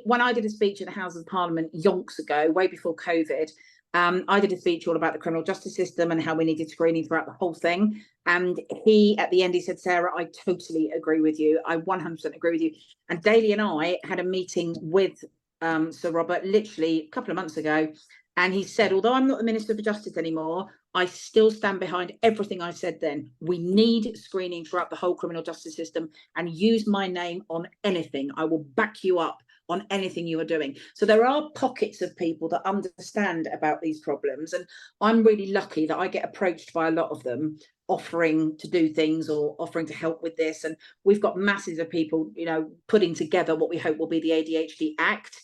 when I did a speech at the House of Parliament yonks ago, way before COVID, I did a speech all about the criminal justice system and how we needed screening throughout the whole thing. And at the end, he said, Sarah, I totally agree with you. I 100% agree with you. And Daly and I had a meeting with Sir Robert literally a couple of months ago. And he said, although I'm not the Minister for Justice anymore, I still stand behind everything I said then. We need screening throughout the whole criminal justice system, and use my name on anything. I will back you up on anything you are doing. So there are pockets of people that understand about these problems. And I'm really lucky that I get approached by a lot of them offering to do things or offering to help with this. And we've got masses of people, you know, putting together what we hope will be the ADHD Act.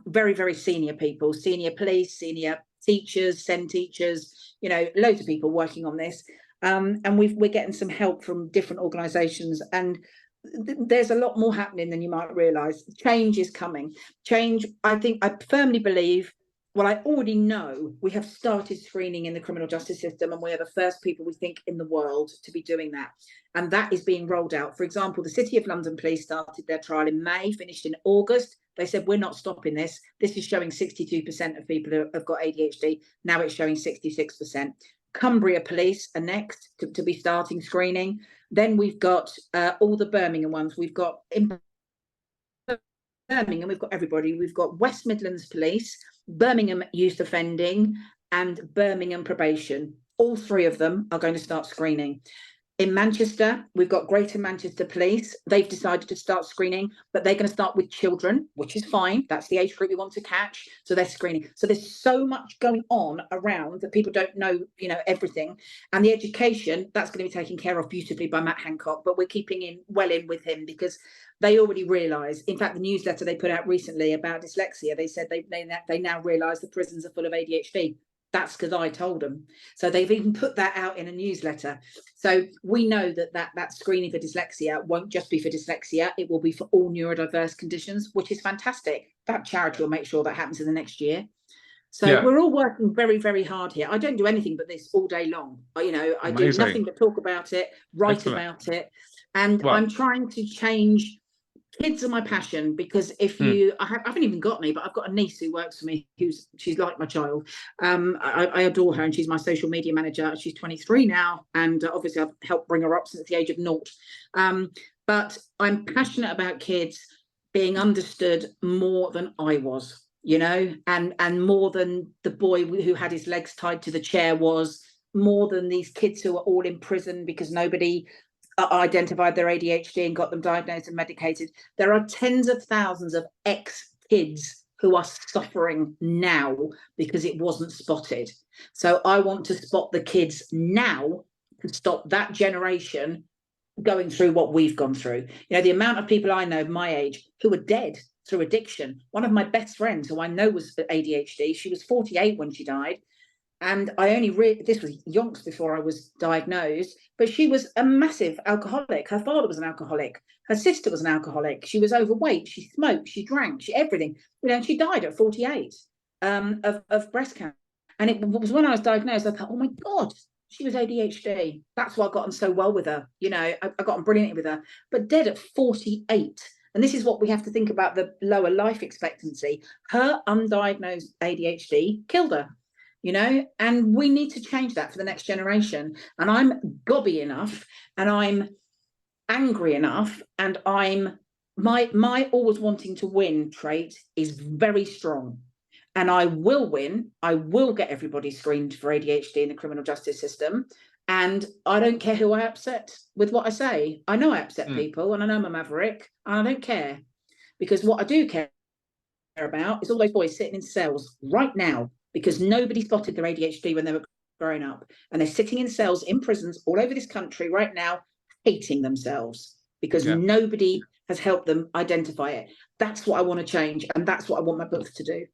Very, very senior people, senior police, senior teachers, SEND teachers, you know, loads of people working on this. And we're getting some help from different organisations, and there's a lot more happening than you might realise. Change is coming. Change, I firmly believe, well, I already know we have started screening in the criminal justice system, and we are the first people, we think, in the world to be doing that. And that is being rolled out. For example, the City of London Police started their trial in May, finished in August. They said, we're not stopping this. This is showing 62% of people who have got ADHD. Now it's showing 66%. Cumbria Police are next to be starting screening. Then we've got all the Birmingham ones. We've got in Birmingham, we've got everybody. We've got West Midlands Police, Birmingham Youth Offending, and Birmingham Probation. All three of them are going to start screening. In Manchester, we've got Greater Manchester Police. They've decided to start screening, but they're going to start with children, which is fine. That's the age group we want to catch. So they're screening. So there's so much going on around that people don't know, you know, everything. And the education, that's going to be taken care of beautifully by Matt Hancock, but we're keeping in with him, because they already realise. In fact, the newsletter they put out recently about dyslexia, they said they now realise the prisons are full of ADHD. That's because I told them. So they've even put that out in a newsletter. So we know that screening for dyslexia won't just be for dyslexia. It will be for all neurodiverse conditions, which is fantastic. That charity will make sure that happens in the next year. So we're all working very, very hard here. I don't do anything but this all day long. You know, I do nothing but talk about it, write about it. And I'm trying to change. Kids are my passion, because if you, I haven't even got any, but I've got a niece who works for me, she's like my child. I adore her, and she's my social media manager. She's 23 now, and obviously I've helped bring her up since the age of 0. But I'm passionate about kids being understood more than I was, you know, and more than the boy who had his legs tied to the chair was, more than these kids who are all in prison because nobody identified their ADHD and got them diagnosed and medicated. There are tens of thousands of ex-kids who are suffering now because it wasn't spotted. So I want to spot the kids now to stop that generation going through what we've gone through. You know, the amount of people I know of my age who are dead through addiction. One of my best friends, who I know was ADHD, she was 48 when she died. And I only this was yonks before I was diagnosed, but she was a massive alcoholic. Her father was an alcoholic. Her sister was an alcoholic. She was overweight. She smoked. She drank. Everything. You know, and she died at 48 of breast cancer. And it was when I was diagnosed, I thought, oh my God, she was ADHD. That's why I got on so well with her. You know, I got on brilliantly with her, but dead at 48. And this is what we have to think about, the lower life expectancy. Her undiagnosed ADHD killed her. You know, and we need to change that for the next generation. And I'm gobby enough, and I'm angry enough, and my always wanting to win trait is very strong. And I will win. I will get everybody screened for ADHD in the criminal justice system. And I don't care who I upset with what I say. I know I upset people, and I know I'm a maverick, and I don't care. Because what I do care about is all those boys sitting in cells right now, because nobody spotted their ADHD when they were growing up. And they're sitting in cells in prisons all over this country right now, hating themselves because nobody has helped them identify it. That's what I want to change. And that's what I want my books to do.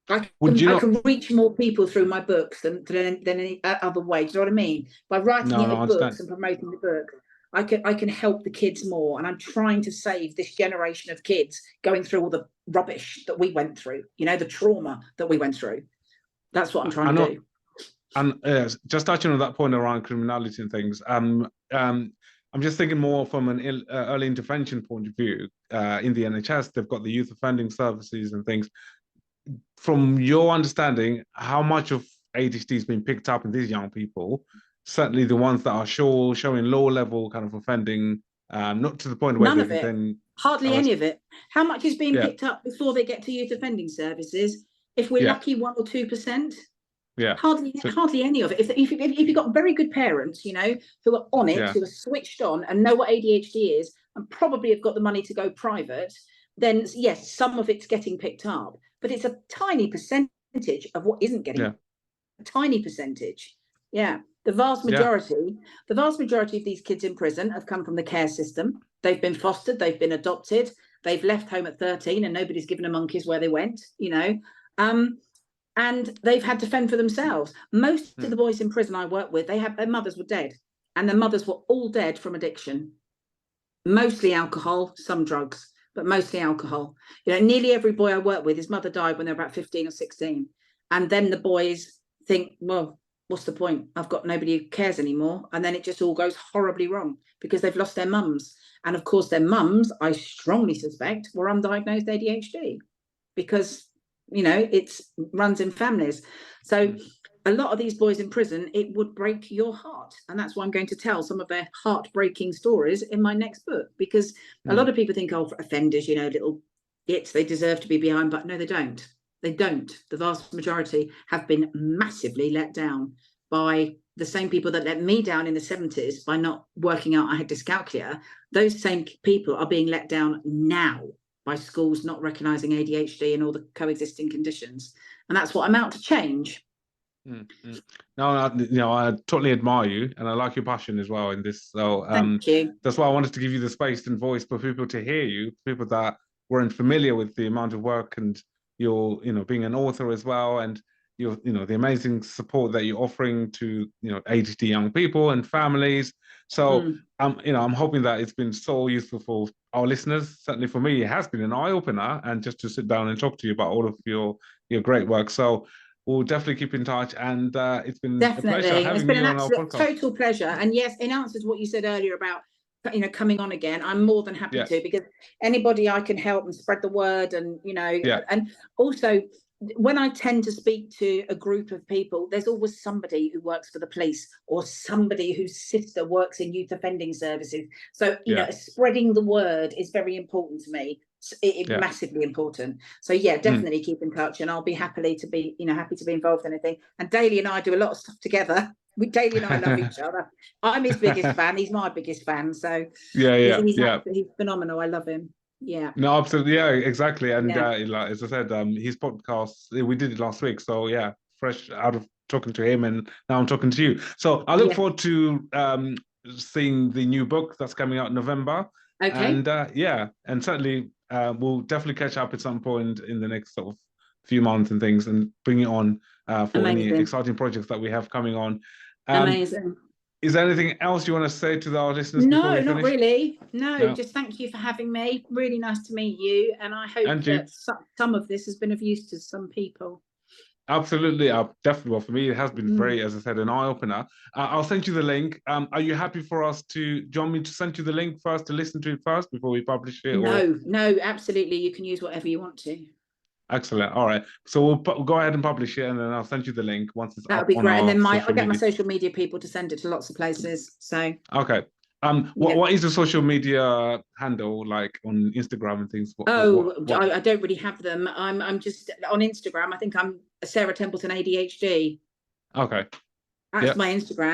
I can reach more people through my books than any other way. Do you know what I mean? By writing the books and promoting the book, I can help the kids more. And I'm trying to save this generation of kids going through all the rubbish that we went through, you know, the trauma that we went through. That's what I'm trying to do. And just touching on that point around criminality and things, I'm just thinking more from an early intervention point of view. In the NHS, they've got the youth offending services and things. From your understanding, how much of ADHD has been picked up in these young people? Certainly the ones that are showing low level kind of offending, not to the point where none of it. Hardly any of it. How much is being picked up before they get to youth offending services? If we're lucky, 1 or 2%. Yeah. Hardly any of it. If you've got very good parents, who are on it, who are switched on and know what ADHD is, and probably have got the money to go private, then yes, some of it's getting picked up, but it's a tiny percentage of what isn't getting. A tiny percentage. Yeah. The vast majority of these kids in prison have come from the care system. They've been fostered, they've been adopted, they've left home at 13 and nobody's given a monkeys where they went, and they've had to fend for themselves. Most of the boys in prison I work with, their mothers were dead, and their mothers were all dead from addiction. Mostly alcohol, some drugs, but mostly alcohol. Nearly every boy I work with, his mother died when they were about 15 or 16. And then the boys think, well, what's the point? I've got nobody who cares anymore. And then it just all goes horribly wrong because they've lost their mums. And of course, their mums, I strongly suspect, were undiagnosed ADHD because, it runs in families. So a lot of these boys in prison, it would break your heart. And that's why I'm going to tell some of their heartbreaking stories in my next book, because a lot of people think, oh, offenders, little gits, they deserve to be behind, but no, they don't. They don't. The vast majority have been massively let down by the same people that let me down in the 70s by not working out I had dyscalculia. Those same people are being let down now by schools not recognising ADHD and all the coexisting conditions. And that's what I'm out to change. No, I totally admire you, and I like your passion as well in this. So thank you. That's why I wanted to give you the space and voice for people to hear you, people that weren't familiar with the amount of work and your, being an author as well, and your, the amazing support that you're offering to, ADHD young people and families. So I'm hoping that it's been so useful for our listeners. Certainly for me, it has been an eye-opener, and just to sit down and talk to you about all of your great work. So we'll definitely keep in touch, and it's been a pleasure having you on our podcast. Total pleasure. And yes, in answer to what you said earlier about coming on again, I'm more than happy to, because anybody I can help and spread the word, and and also when I tend to speak to a group of people, there's always somebody who works for the police or somebody whose sister works in youth offending services. So spreading the word is very important to me. It's massively important. So definitely keep in touch, and I'll be happy to be involved in anything. And Daly and I do a lot of stuff together. Daly and I love each other. I'm his biggest fan. He's my biggest fan. So he's phenomenal. I love him. Yeah. No, absolutely. Yeah, exactly. And as I said, his podcast, we did it last week. So fresh out of talking to him, and now I'm talking to you. So I look forward to seeing the new book that's coming out in November. Okay. And certainly we'll definitely catch up at some point in the next sort of few months and things, and bring it on for any exciting projects that we have coming on. Amazing. Is there anything else you want to say to our listeners? No, not really. No, just thank you for having me. Really nice to meet you. And I hope that some of this has been of use to some people. Absolutely. Definitely. Well, for me, it has been very, as I said, an eye-opener. I'll send you the link. Are you happy for us to, do you want me to send you the link first to listen to it first before we publish it? No, absolutely. You can use whatever you want to. Excellent. All right. So we'll go ahead and publish it, and then I'll send you the link once it's up. That'll be great. And then I'll get my social media people to send it to lots of places. So okay. What is the social media handle like on Instagram and things? I don't really have them. I'm just on Instagram. I think I'm Sarah Templeton ADHD. Okay. That's my Instagram.